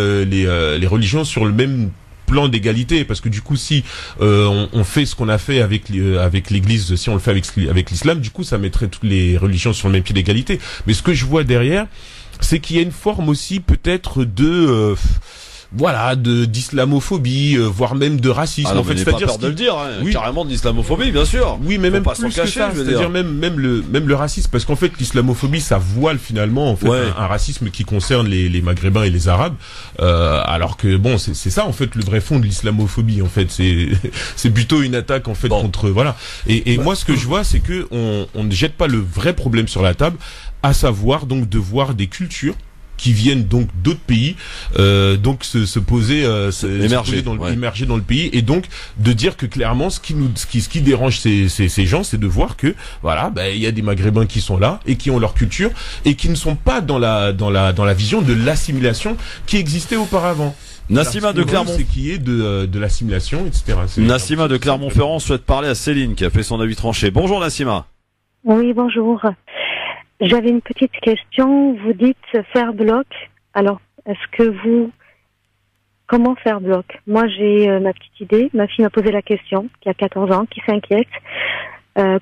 religions sur le même plan d'égalité, parce que du coup si on fait ce qu'on a fait avec l'Église, si on le fait avec l'islam, du coup ça mettrait toutes les religions sur le même pied d'égalité. Mais ce que je vois derrière, c'est qu'il y a une forme aussi peut-être de d'islamophobie, voire même de racisme. En fait, c'est-à-dire peur de le dire, carrément de l'islamophobie, bien sûr. Oui, mais même pas plus que ça, c'est-à-dire même le racisme, parce qu'en fait, l'islamophobie, ça voile finalement en fait un racisme qui concerne les Maghrébins et les Arabes, alors que bon, c'est ça en fait le vrai fond de l'islamophobie. En fait, c'est plutôt une attaque en fait contre Et moi, ce que je vois, c'est que on ne jette pas le vrai problème sur la table, à savoir donc de voir des cultures qui viennent donc d'autres pays, donc émerger dans le pays, et donc de dire que clairement ce qui dérange ces gens, c'est de voir que il y a des Maghrébins qui sont là et qui ont leur culture et qui ne sont pas dans la vision de l'assimilation qui existait auparavant. Nassima de Clermont. C'est qui est de l'assimilation, etc. Nassima de Clermont-Ferrand souhaite parler à Céline qui a fait son avis tranché. Bonjour Nassima. Oui, bonjour. J'avais une petite question. Vous dites faire bloc. Alors, comment faire bloc? Moi, j'ai ma petite idée. Ma fille m'a posé la question, qui a 14 ans, qui s'inquiète.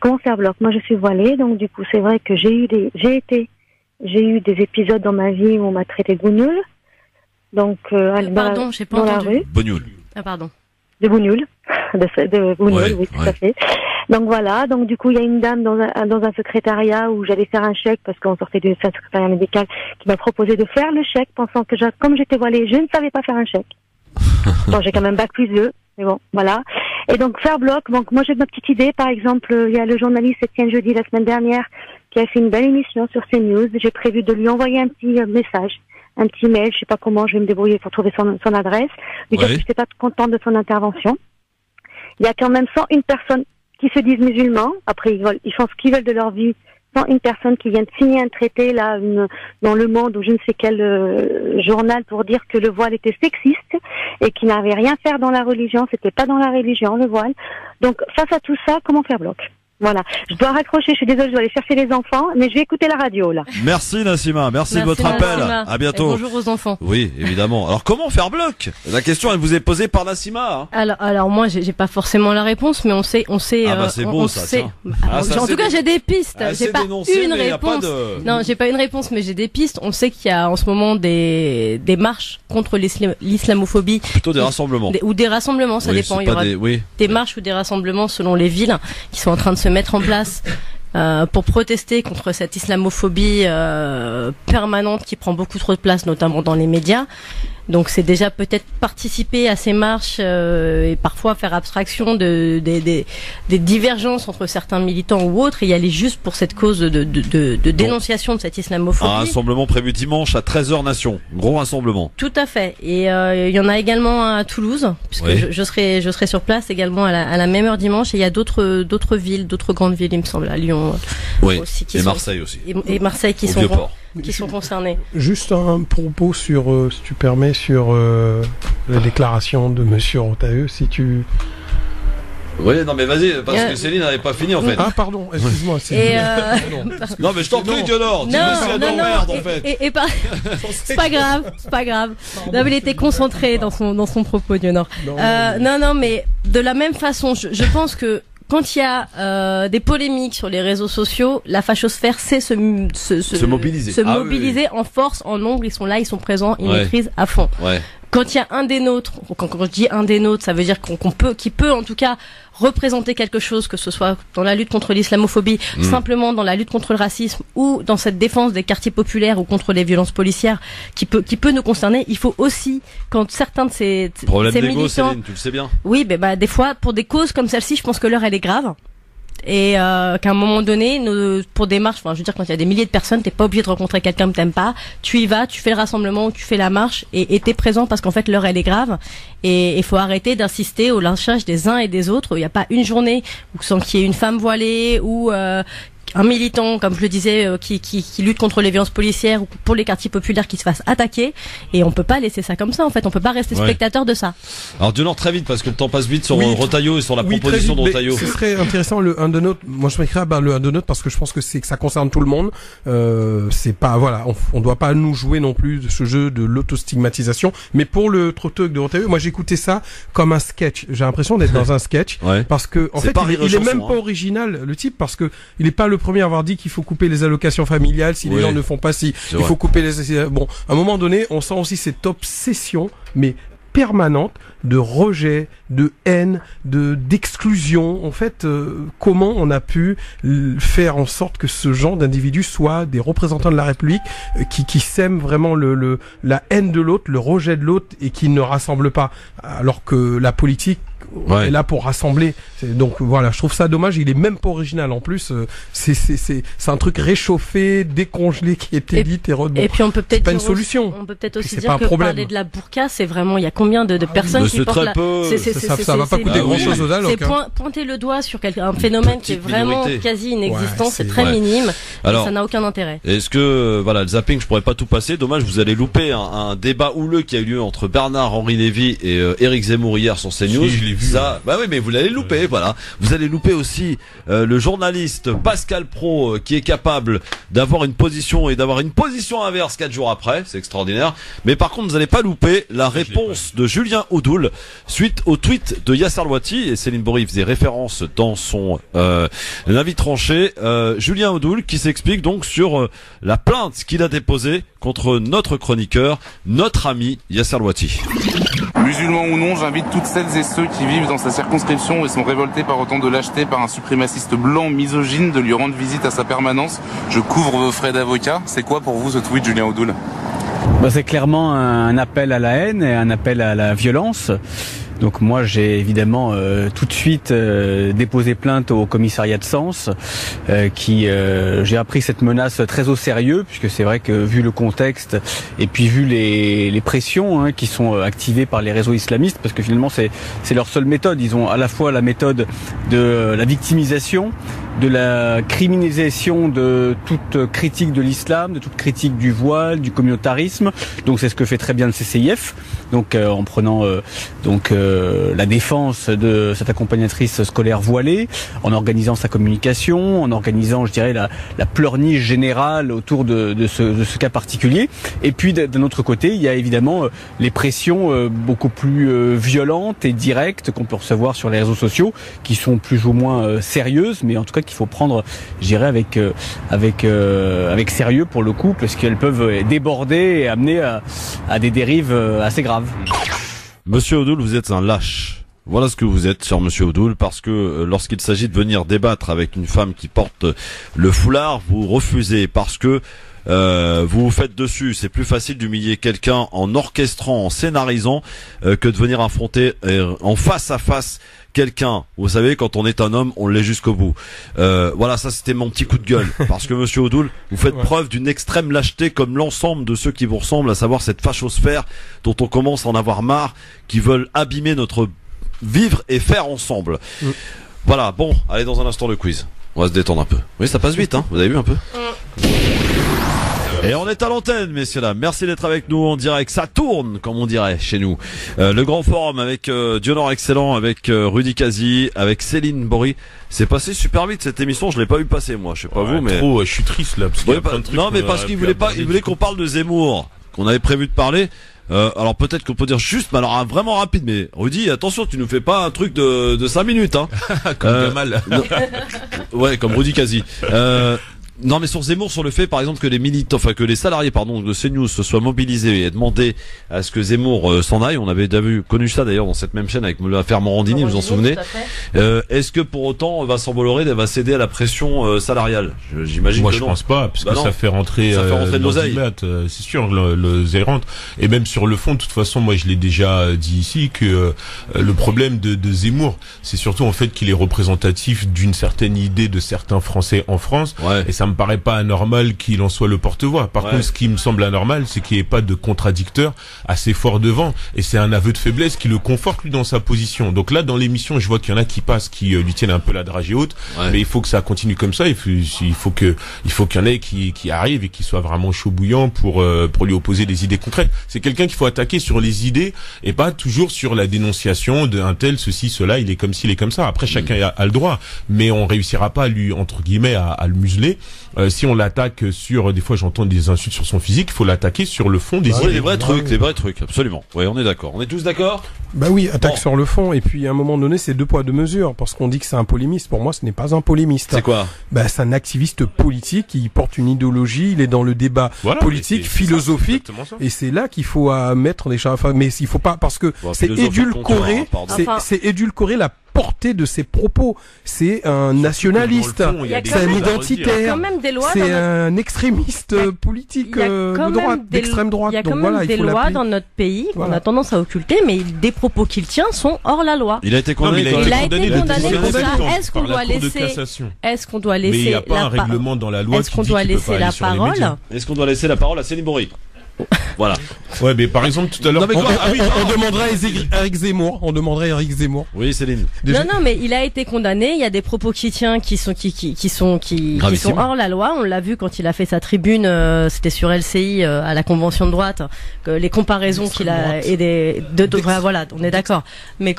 Comment faire bloc? Moi, je suis voilée, donc du coup, c'est vrai que j'ai eu des épisodes dans ma vie où on m'a traité de bougnoule. Donc, pardon, j'ai pas entendu. La rue. Bougnoule. Ah, pardon. De bougnoule. De bougnoule, ouais, oui, tout à fait. Donc voilà, donc du coup, il y a une dame dans un secrétariat où j'allais faire un chèque parce qu'on sortait du secrétariat médical qui m'a proposé de faire le chèque pensant que comme j'étais voilée, je ne savais pas faire un chèque. Bon, j'ai quand même bac plus 2, mais bon, voilà. Et donc faire bloc, donc moi j'ai ma petite idée, par exemple, il y a le journaliste Étienne Jeudi la semaine dernière qui a fait une belle émission sur CNews. J'ai prévu de lui envoyer un petit message, un petit mail, je sais pas comment, je vais me débrouiller pour trouver son adresse, lui dire que je n'étais pas contente de son intervention. Il y a quand même 101 personnes qui se disent musulmans, après ils font ce qu'ils veulent de leur vie, 101 personnes qui viennent signer un traité là dans Le Monde ou je ne sais quel journal pour dire que le voile était sexiste et qu'il n'avait rien à faire dans la religion, c'était pas dans la religion le voile. Donc face à tout ça, comment faire bloc? Voilà, je dois raccrocher, je suis désolée, je dois aller chercher les enfants, mais je vais écouter la radio là. Merci Nassima, merci de votre appel. À bientôt. Et bonjour aux enfants. Oui, évidemment. Alors comment faire bloc? La question elle vous est posée par Nassima. Hein. Alors moi j'ai pas forcément la réponse, mais on sait. Ah bah c'est beau ça. Tiens. En tout cas j'ai des pistes. J'ai pas une réponse. De... Non, j'ai pas une réponse, mais j'ai des pistes. On sait qu'il y a en ce moment des marches contre l'islamophobie. Plutôt des rassemblements. Ou des rassemblements, ça dépend. Il y aura des marches ou des rassemblements selon les villes qui sont en train de se mettre en place pour protester contre cette islamophobie permanente qui prend beaucoup trop de place, notamment dans les médias. Donc c'est déjà peut-être participer à ces marches et parfois faire abstraction des divergences entre certains militants ou autres et y aller juste pour cette cause de dénonciation de cette islamophobie. Un rassemblement prévu dimanche à 13h Nation. Gros rassemblement. Tout à fait. Et il y en a également à Toulouse, puisque je serai sur place également à la même heure dimanche. Et il y a d'autres villes, d'autres grandes villes, il me semble, à Lyon aussi. Et Marseille aussi. Et Marseille qui sont concernés. Juste un propos sur, si tu permets, sur la déclaration de Monsieur Rothaeus, si tu... Oui, non mais vas-y, parce que Céline n'avait pas fini en fait. Ah pardon, excuse-moi. Non mais je t'en prie, Diodore, dis-moi merde en fait. C'est pas grave. Non mais il était concentré dans son propos, Diodore. Non, mais de la même façon, je pense que quand il y a des polémiques sur les réseaux sociaux, la fachosphère sait se mobiliser en force, en nombre, ils sont là, ils sont présents, ils maîtrisent à fond. Ouais. Quand il y a un des nôtres, quand je dis un des nôtres, ça veut dire qui peut en tout cas représenter quelque chose, que ce soit dans la lutte contre l'islamophobie, simplement dans la lutte contre le racisme ou dans cette défense des quartiers populaires ou contre les violences policières qui peut nous concerner. Il faut aussi, quand certains de ces militants, Céline, tu le sais bien. Oui, des fois pour des causes comme celle-ci, je pense que l'heure elle est grave. Et qu'à un moment donné, pour des marches, je veux dire, quand il y a des milliers de personnes, t'es pas obligé de rencontrer quelqu'un que t'aimes pas. Tu y vas, tu fais le rassemblement ou tu fais la marche et t'es présent parce qu'en fait l'heure elle est grave. Et il faut arrêter d'insister au lynchage des uns et des autres. Il n'y a pas une journée sans qu'il y ait une femme voilée ou un militant, comme je le disais, qui lutte contre les violences policières ou pour les quartiers populaires qui se fassent attaquer. Et on peut pas laisser ça comme ça, en fait. On peut pas rester spectateur de ça. Alors, Diodore, très vite, parce que le temps passe vite sur Rothaeus et sur la proposition de Rothaeus. Ce serait intéressant, le 1 de note. Moi, je m'écrirais le 1 de note parce que je pense que ça concerne tout le monde. C'est pas, voilà, on doit pas nous jouer non plus de ce jeu de l'autostigmatisation. Mais pour le trottoir de Rothaeus, moi, j'écoutais ça comme un sketch. J'ai l'impression d'être dans un sketch. Parce que, en fait, il est même pas original, le type, parce que il est pas le premier à avoir dit qu'il faut couper les allocations familiales si les gens ne font pas il faut couper bon, à un moment donné, on sent aussi cette obsession, mais permanente, de rejet, de haine, d'exclusion. En fait, comment on a pu faire en sorte que ce genre d'individus soient des représentants de la République qui sèment vraiment la haine de l'autre, le rejet de l'autre et qui ne rassemblent pas, alors que la politique est là pour rassembler. Donc voilà, je trouve ça dommage. Il est même pas original en plus. C'est un truc réchauffé, décongelé qui est élite et redbon. Et puis on peut peut-être pas une solution. On peut peut-être aussi dire que parler de la burqa, c'est vraiment, il y a combien de personnes qui portent ça va pas coûter grand chose aux allocs. C'est pointer le doigt sur un phénomène qui est vraiment quasi inexistant. C'est très minime. Alors, ça n'a aucun intérêt. Est-ce que voilà, le zapping, je pourrais pas tout passer. Dommage, vous allez louper un débat houleux qui a eu lieu entre Bernard-Henri Lévy et Éric Zemmour hier sur CNews. Si, je l'ai vu. Ça, bah oui, mais vous l'allez louper. Voilà, vous allez louper aussi le journaliste Pascal Praud qui est capable d'avoir une position et d'avoir une position inverse 4 jours après. C'est extraordinaire. Mais par contre, vous n'allez pas louper la réponse de Julien Audoul suite au tweet de Yasser Louati, et Céline Bory faisait référence dans son avis tranché. Julien Audoul qui s'explique donc sur la plainte qu'il a déposée contre notre chroniqueur, notre ami Yasser Louati. Musulmans ou non, j'invite toutes celles et ceux qui vivent dans sa circonscription et sont révoltés par autant de lâcheté par un suprémaciste blanc misogyne de lui rendre visite à sa permanence. Je couvre vos frais d'avocat. C'est quoi pour vous ce tweet, Julien Audoul ? C'est clairement un appel à la haine et un appel à la violence. Donc moi j'ai évidemment tout de suite déposé plainte au commissariat de Sens j'ai appris cette menace très au sérieux, puisque c'est vrai que vu le contexte et puis vu les pressions qui sont activées par les réseaux islamistes, parce que finalement c'est leur seule méthode. Ils ont à la fois la méthode de la victimisation, de la criminalisation de toute critique de l'islam, de toute critique du voile, du communautarisme. Donc c'est ce que fait très bien le CCIF. Donc en prenant la défense de cette accompagnatrice scolaire voilée, en organisant sa communication, en organisant, je dirais, la pleurniche générale autour de ce cas particulier. Et puis d'un autre côté, il y a évidemment les pressions beaucoup plus violentes et directes qu'on peut recevoir sur les réseaux sociaux, qui sont plus ou moins sérieuses, mais en tout cas qu'il faut prendre, je dirais, avec sérieux pour le coup, parce qu'elles peuvent déborder et amener à des dérives assez graves. Monsieur Audoul, vous êtes un lâche. Voilà ce que vous êtes, cher Monsieur Audoul, parce que lorsqu'il s'agit de venir débattre avec une femme qui porte le foulard, vous refusez, parce que vous vous faites dessus. C'est plus facile d'humilier quelqu'un en orchestrant, en scénarisant, que de venir affronter en face à face quelqu'un. Vous savez, quand on est un homme, on l'est jusqu'au bout. Voilà, ça c'était mon petit coup de gueule. Parce que Monsieur Audoul, vous faites preuve d'une extrême lâcheté, comme l'ensemble de ceux qui vous ressemblent, à savoir cette fachosphère dont on commence à en avoir marre, qui veulent abîmer notre vivre et faire ensemble. Voilà, bon, allez, dans un instant le quiz. On va se détendre un peu. Oui, ça passe vite, hein, vous avez vu un peu. Et on est à l'antenne, messieurs dames. Merci d'être avec nous en direct. Ça tourne, comme on dirait chez nous. Le grand forum avec Dionor Excellent, avec Rudy Kazi, avec Céline Bory. C'est passé super vite cette émission. Je l'ai pas vu passer, moi. Je sais pas vous, mais trop. Je suis triste là. Parce qu'il y a plein de trucs. Non, mais parce qu'il voulait qu'on parle de Zemmour, qu'on avait prévu de parler. Alors peut-être qu'on peut dire juste, mais alors vraiment rapide, mais Rudy, attention, tu nous fais pas un truc de 5 minutes, hein. Comme Gamal. Ouais, comme Rudy Kazi. Non, mais sur Zemmour, sur le fait, par exemple, que les militants, enfin que les salariés, pardon, de CNews se soient mobilisés et demandé à ce que Zemmour s'en aille. On avait déjà connu ça d'ailleurs dans cette même chaîne avec l'affaire Morandini, vous vous en souvenez. Est-ce que pour autant Vincent Bolloré va céder à la pression salariale? J'imagine. Moi, que je non. pense pas, puisque ça fait rentrer de l'oseille. C'est sûr, le rentre. Et même sur le fond, de toute façon, moi, je l'ai déjà dit ici que le problème de Zemmour, c'est surtout en fait qu'il est représentatif d'une certaine idée de certains Français en France. Ouais. Et ça me paraît pas anormal qu'il en soit le porte-voix. Par contre, ce qui me semble anormal, c'est qu'il n'y ait pas de contradicteur assez fort devant. Et c'est un aveu de faiblesse qui le conforte lui dans sa position. Donc là, dans l'émission, je vois qu'il y en a qui passent, qui lui tiennent un peu la dragée haute. Ouais. Mais il faut que ça continue comme ça. Il faut qu'il y en ait qui arrivent et qui soient vraiment chaud bouillant pour lui opposer des idées concrètes. C'est quelqu'un qu'il faut attaquer sur les idées et pas toujours sur la dénonciation d'un tel, ceci, cela, il est comme ci, il est comme ça. Après, chacun a le droit. Mais on réussira pas à lui, entre guillemets, à le museler. Si on l'attaque sur, des fois j'entends des insultes sur son physique, il faut l'attaquer sur le fond des idées. Les vrais trucs, absolument. Oui, on est d'accord. On est tous d'accord? Bah oui, attaque sur le fond, et puis à un moment donné, c'est 2 poids 2 mesures, parce qu'on dit que c'est un polémiste. Pour moi, ce n'est pas un polémiste. C'est quoi? Bah, c'est un activiste politique, il porte une idéologie, il est dans le débat politique, philosophique, et c'est là qu'il faut mettre des choses. Enfin, mais il faut pas, parce que c'est édulcoré, c'est édulcoré la portée de ses propos. C'est un nationaliste, c'est un identitaire, c'est un extrémiste politique de droite, d'extrême droite. Il y a quand même des lois dans notre pays qu'on a tendance à occulter, mais des propos qu'il tient sont hors la loi. Il a été condamné. Il a été condamné pour ça. Est-ce qu'on doit laisser mais il n'y a pas un règlement dans la loi qui dit qu'il peut pas aller sur les médias. Est-ce qu'on doit laisser la parole à Céline Bory? Voilà. Ouais, mais par exemple, tout à l'heure, on demanderait Eric Zemmour. Oui, Céline. Non, mais il a été condamné. Il y a des propos qu'il tient qui sont hors la loi. On l'a vu quand il a fait sa tribune. C'était sur LCI à la convention de droite. Que les comparaisons qu'il a et voilà, on est d'accord. Mais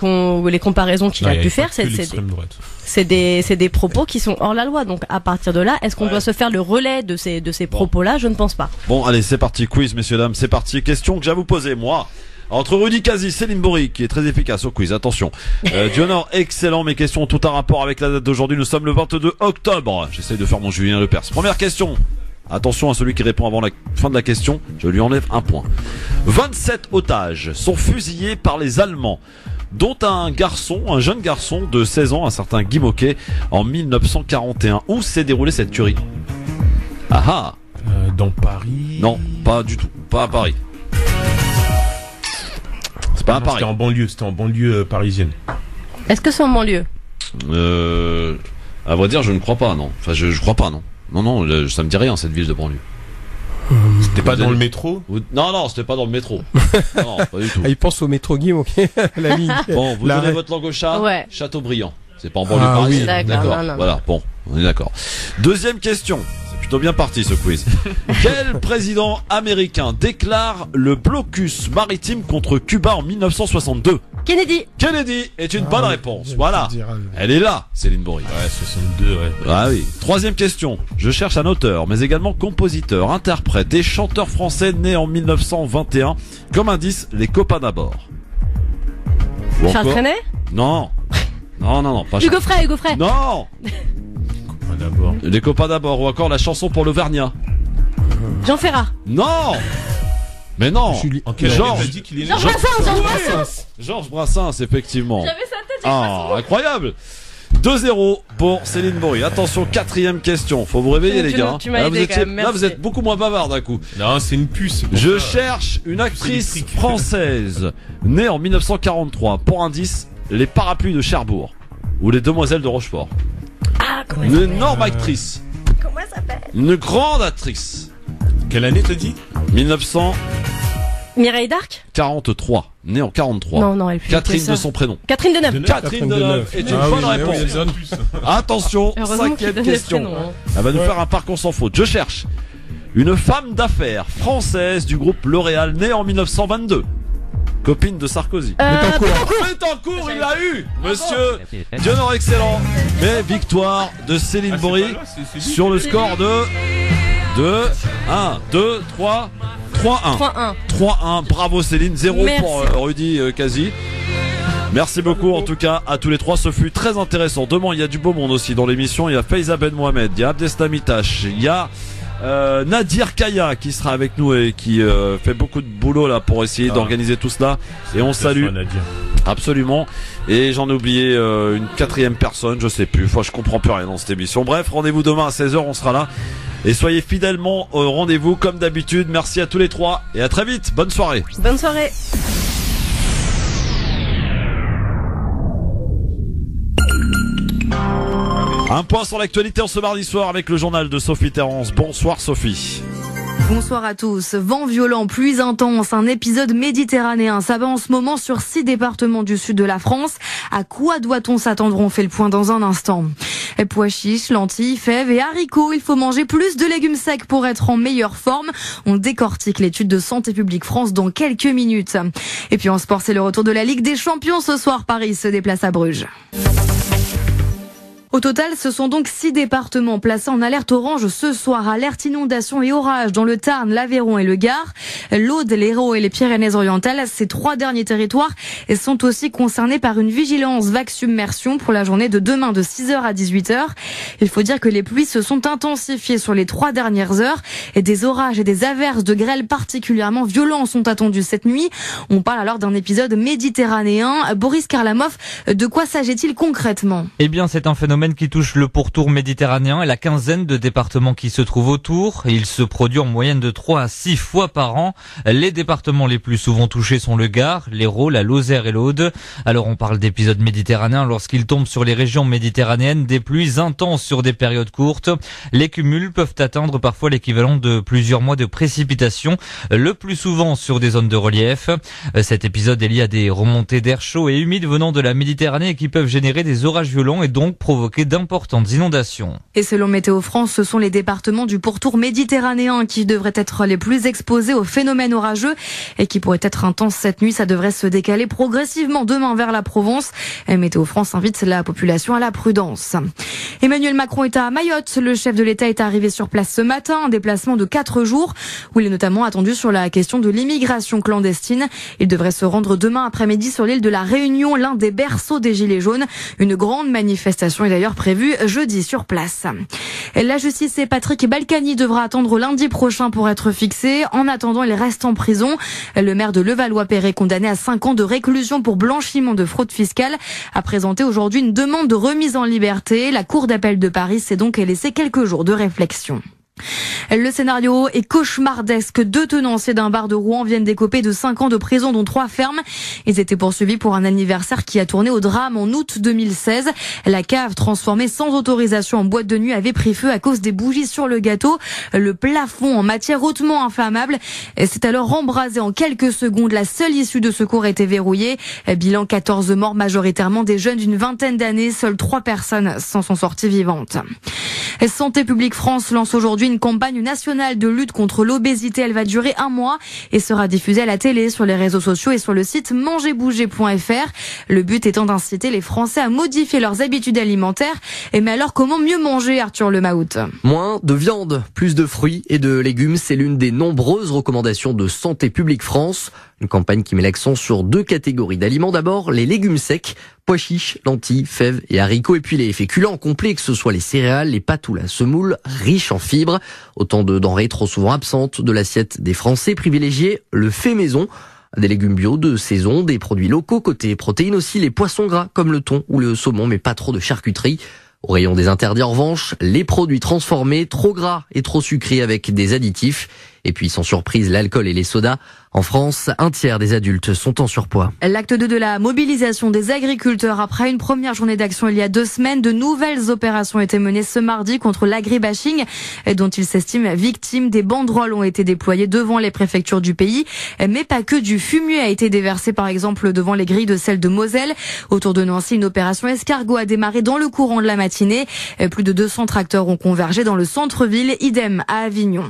les comparaisons qu'il a pu faire, c'est des propos qui sont hors la loi. Donc à partir de là, est-ce qu'on doit se faire le relais de ces propos-là? Je ne pense pas. Bon, allez, c'est parti. Quiz, messieurs, dames, c'est parti. Question que j'ai à vous poser, moi. Entre Rudy Kazi, Céline Bory, qui est très efficace au quiz, attention. Dionor, excellent, mes questions ont tout un rapport avec la date d'aujourd'hui. Nous sommes le 22 octobre. J'essaye de faire mon Julien Lepers. Première question. Attention à celui qui répond avant la fin de la question. Je lui enlève un point. 27 otages sont fusillés par les Allemands, dont un jeune garçon de 16 ans, un certain Guy Moquet, en 1941. Où s'est déroulée cette tuerie? Dans Paris? Non, pas du tout. Pas à Paris. C'est pas à Paris. C'était en banlieue parisienne. Est-ce que c'est en banlieue? À vrai dire, je ne crois pas, non. Enfin, je crois pas, non. Non, ça me dit rien, cette ville de banlieue. C'était pas dans le métro? Non, c'était pas dans le métro. Non, pas du tout. Il pense au métro Guy, ok. La ligne. Bon, vous donnez votre langue au chat. Ouais. Chateaubriand. C'est pas en banlieue parisienne. Oui. D'accord. Voilà, bon, on est d'accord. Deuxième question. C'est plutôt bien parti, ce quiz. Quel président américain déclare le blocus maritime contre Cuba en 1962? Kennedy est une bonne réponse. Voilà. Elle est là, Céline Bory. Ouais, 62, ouais. Ah oui. Troisième question. Je cherche un auteur, mais également compositeur, interprète et chanteur français né en 1921. Comme indice, les copains d'abord. Charles Trenet? Non, pas Hugo Frey. Non. Les copains d'abord. Ou encore la chanson pour l'Auvergnat. Jean Ferrat. Non. Mais non. Georges Brassens, effectivement. J'avais sa tête. Incroyable. 2-0 pour Céline Bory. Attention, quatrième question. Faut vous réveiller, les gars. Là, vous êtes beaucoup moins bavard d'un coup. Non, c'est une puce. Je cherche une actrice française née en 1943. Pour indice, les parapluies de Cherbourg ou les demoiselles de Rochefort. Une énorme actrice. Comment elle s'appelle? Une grande actrice. Quelle année t'as dit? 1900. Mireille d'Arc? 43. Née en 43. Non, elle Catherine de son prénom. Catherine Deneuve. Catherine Deneuve est une bonne réponse. Attention, cinquième question. Elle va nous faire un parcours sans faute. Je cherche une femme d'affaires française du groupe L'Oréal née en 1922. Copine de Sarkozy. Bettencourt, il l'a eu, monsieur. Dionor, excellent. Mais victoire de Céline Bory sur le score de 3-1. Bravo Céline. 0 pour Rudy Kazi. Merci beaucoup en tout cas à tous les trois. Ce fut très intéressant. Demain, il y a du beau monde aussi dans l'émission. Il y a Faiza Ben Mohamed, il y a Abdestamitash, il y a Nadir Kaya qui sera avec nous et qui fait beaucoup de boulot là pour essayer d'organiser tout cela. Et on salue absolument. Et j'en ai oublié une quatrième personne, je sais plus. Je comprends plus rien dans cette émission. Bref, rendez-vous demain à 16h, on sera là. Et soyez fidèlement au rendez-vous comme d'habitude. Merci à tous les trois et à très vite. Bonne soirée. Bonne soirée. Un point sur l'actualité en ce mardi soir avec le journal de Sophie Terrance. Bonsoir Sophie. Bonsoir à tous. Vent violent, pluie intense, un épisode méditerranéen. Ça va en ce moment sur 6 départements du sud de la France. À quoi doit-on s'attendre? On fait le point dans un instant. Pois chiches, lentilles, fèves et haricots. Il faut manger plus de légumes secs pour être en meilleure forme. On décortique l'étude de Santé publique France dans quelques minutes. Et puis en sport, c'est le retour de la Ligue des Champions ce soir. Paris se déplace à Bruges. Au total, ce sont donc 6 départements placés en alerte orange ce soir. Alerte inondation et orage dans le Tarn, l'Aveyron et le Gard. L'Aude, l'Hérault et les Pyrénées-Orientales. Ces 3 derniers territoires sont aussi concernés par une vigilance vague submersion pour la journée de demain de 6h à 18h. Il faut dire que les pluies se sont intensifiées sur les 3 dernières heures et des orages et des averses de grêle particulièrement violents sont attendus cette nuit. On parle alors d'un épisode méditerranéen. Boris Karlamov, de quoi s'agit-il concrètement ? Eh bien, c'est un phénomène qui touche le pourtour méditerranéen et la quinzaine de départements qui se trouvent autour. Il se produit en moyenne de 3 à 6 fois par an. Les départements les plus souvent touchés sont le Gard, l'Hérault, la Lozère et l'Aude. Alors on parle d'épisodes méditerranéens lorsqu'ils tombent sur les régions méditerranéennes, des pluies intenses sur des périodes courtes. Les cumuls peuvent atteindre parfois l'équivalent de plusieurs mois de précipitations, le plus souvent sur des zones de relief. Cet épisode est lié à des remontées d'air chaud et humide venant de la Méditerranée qui peuvent générer des orages violents et donc provoquer d'importantes inondations. Et selon Météo France, ce sont les départements du pourtour méditerranéen qui devraient être les plus exposés aux phénomènes orageux et qui pourraient être intenses cette nuit. Ça devrait se décaler progressivement demain vers la Provence. Et Météo France invite la population à la prudence. Emmanuel Macron est à Mayotte. Le chef de l'État est arrivé sur place ce matin, un déplacement de 4 jours où il est notamment attendu sur la question de l'immigration clandestine. Il devrait se rendre demain après-midi sur l'île de la Réunion, l'un des berceaux des Gilets jaunes. Une grande manifestation est d'ailleurs prévue jeudi sur place. La justice et Patrick Balkany devra attendre lundi prochain pour être fixé. En attendant, il reste en prison. Le maire de Levallois-Perret, condamné à 5 ans de réclusion pour blanchiment de fraude fiscale, a présenté aujourd'hui une demande de remise en liberté. La Cour d'appel de Paris s'est donc laissé quelques jours de réflexion. Le scénario est cauchemardesque. 2 tenanciers d'un bar de Rouen viennent d'écoper de 5 ans de prison, dont 3 fermes. Ils étaient poursuivis pour un anniversaire qui a tourné au drame en août 2016. La cave, transformée sans autorisation en boîte de nuit, avait pris feu à cause des bougies sur le gâteau. Le plafond, en matière hautement inflammable, s'est alors embrasé en quelques secondes. La seule issue de secours était verrouillée. Bilan 14 morts, majoritairement des jeunes d'une vingtaine d'années. Seules 3 personnes s'en sont sorties vivantes. Santé publique France lance aujourd'hui une campagne nationale de lutte contre l'obésité. Elle va durer 1 mois et sera diffusée à la télé, sur les réseaux sociaux et sur le site mangerbouger.fr. Le but étant d'inciter les Français à modifier leurs habitudes alimentaires. Mais alors, comment mieux manger, Arthur Lemahout ? Moins de viande, plus de fruits et de légumes, c'est l'une des nombreuses recommandations de Santé publique France. Une campagne qui met l'accent sur 2 catégories d'aliments. D'abord, les légumes secs, pois chiches, lentilles, fèves et haricots. Et puis les féculents complets, que ce soit les céréales, les pâtes ou la semoule, riches en fibres. Autant de denrées trop souvent absentes de l'assiette des Français. Privilégier le fait maison. Des légumes bio de saison, des produits locaux. Côté protéines aussi, les poissons gras comme le thon ou le saumon, mais pas trop de charcuterie. Au rayon des interdits, en revanche, les produits transformés, trop gras et trop sucrés avec des additifs. Et puis, sans surprise, l'alcool et les sodas. En France, 1/3 des adultes sont en surpoids. L'acte 2 de la mobilisation des agriculteurs. Après une première journée d'action il y a 2 semaines, de nouvelles opérations ont été menées ce mardi contre l'agribashing, dont ils s'estiment victimes. Des banderoles ont été déployées devant les préfectures du pays, mais pas que. Du fumier a été déversé par exemple devant les grilles de sel de Moselle. Autour de Nancy, une opération escargot a démarré dans le courant de la matinée. Plus de 200 tracteurs ont convergé dans le centre-ville, idem à Avignon.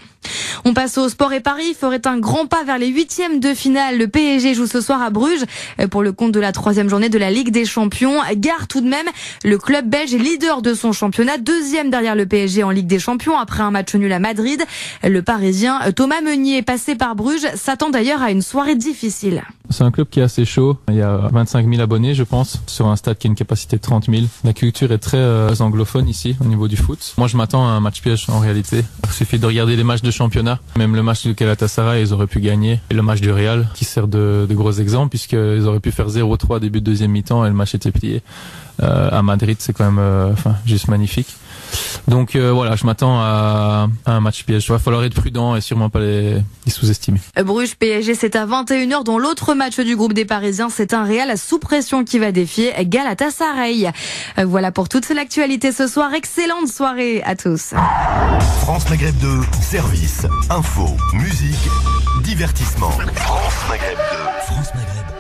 On passe au sport et Paris ferait un grand pas vers les 8e de finale. Le PSG joue ce soir à Bruges pour le compte de la 3e journée de la Ligue des Champions. Gare tout de même, le club belge est leader de son championnat, 2e derrière le PSG en Ligue des Champions après un match nul à Madrid. Le Parisien Thomas Meunier, passé par Bruges, s'attend d'ailleurs à une soirée difficile. C'est un club qui est assez chaud. Il y a 25 000 abonnés, je pense, sur un stade qui a une capacité de 30 000. La culture est très anglophone ici, au niveau du foot. Moi, je m'attends à un match piège, en réalité. Il suffit de regarder les matchs de championnat. Même le match du Galatasaray, ils auraient pu gagner. Et le match du Real, qui sert de gros exemple, puisqu'ils auraient pu faire 0-3 début de deuxième mi-temps et le match était plié. À Madrid, c'est quand même juste magnifique. Donc voilà, je m'attends à un match piège. Il va falloir être prudent et sûrement pas les sous-estimer. Bruges PSG, c'est à 21h. Dans l'autre match du groupe des Parisiens, c'est un Real sous pression qui va défier Galatasaray. Voilà pour toute l'actualité ce soir. Excellente soirée à tous. France Maghreb 2, service, info, musique, divertissement. France Maghreb 2. France Maghreb.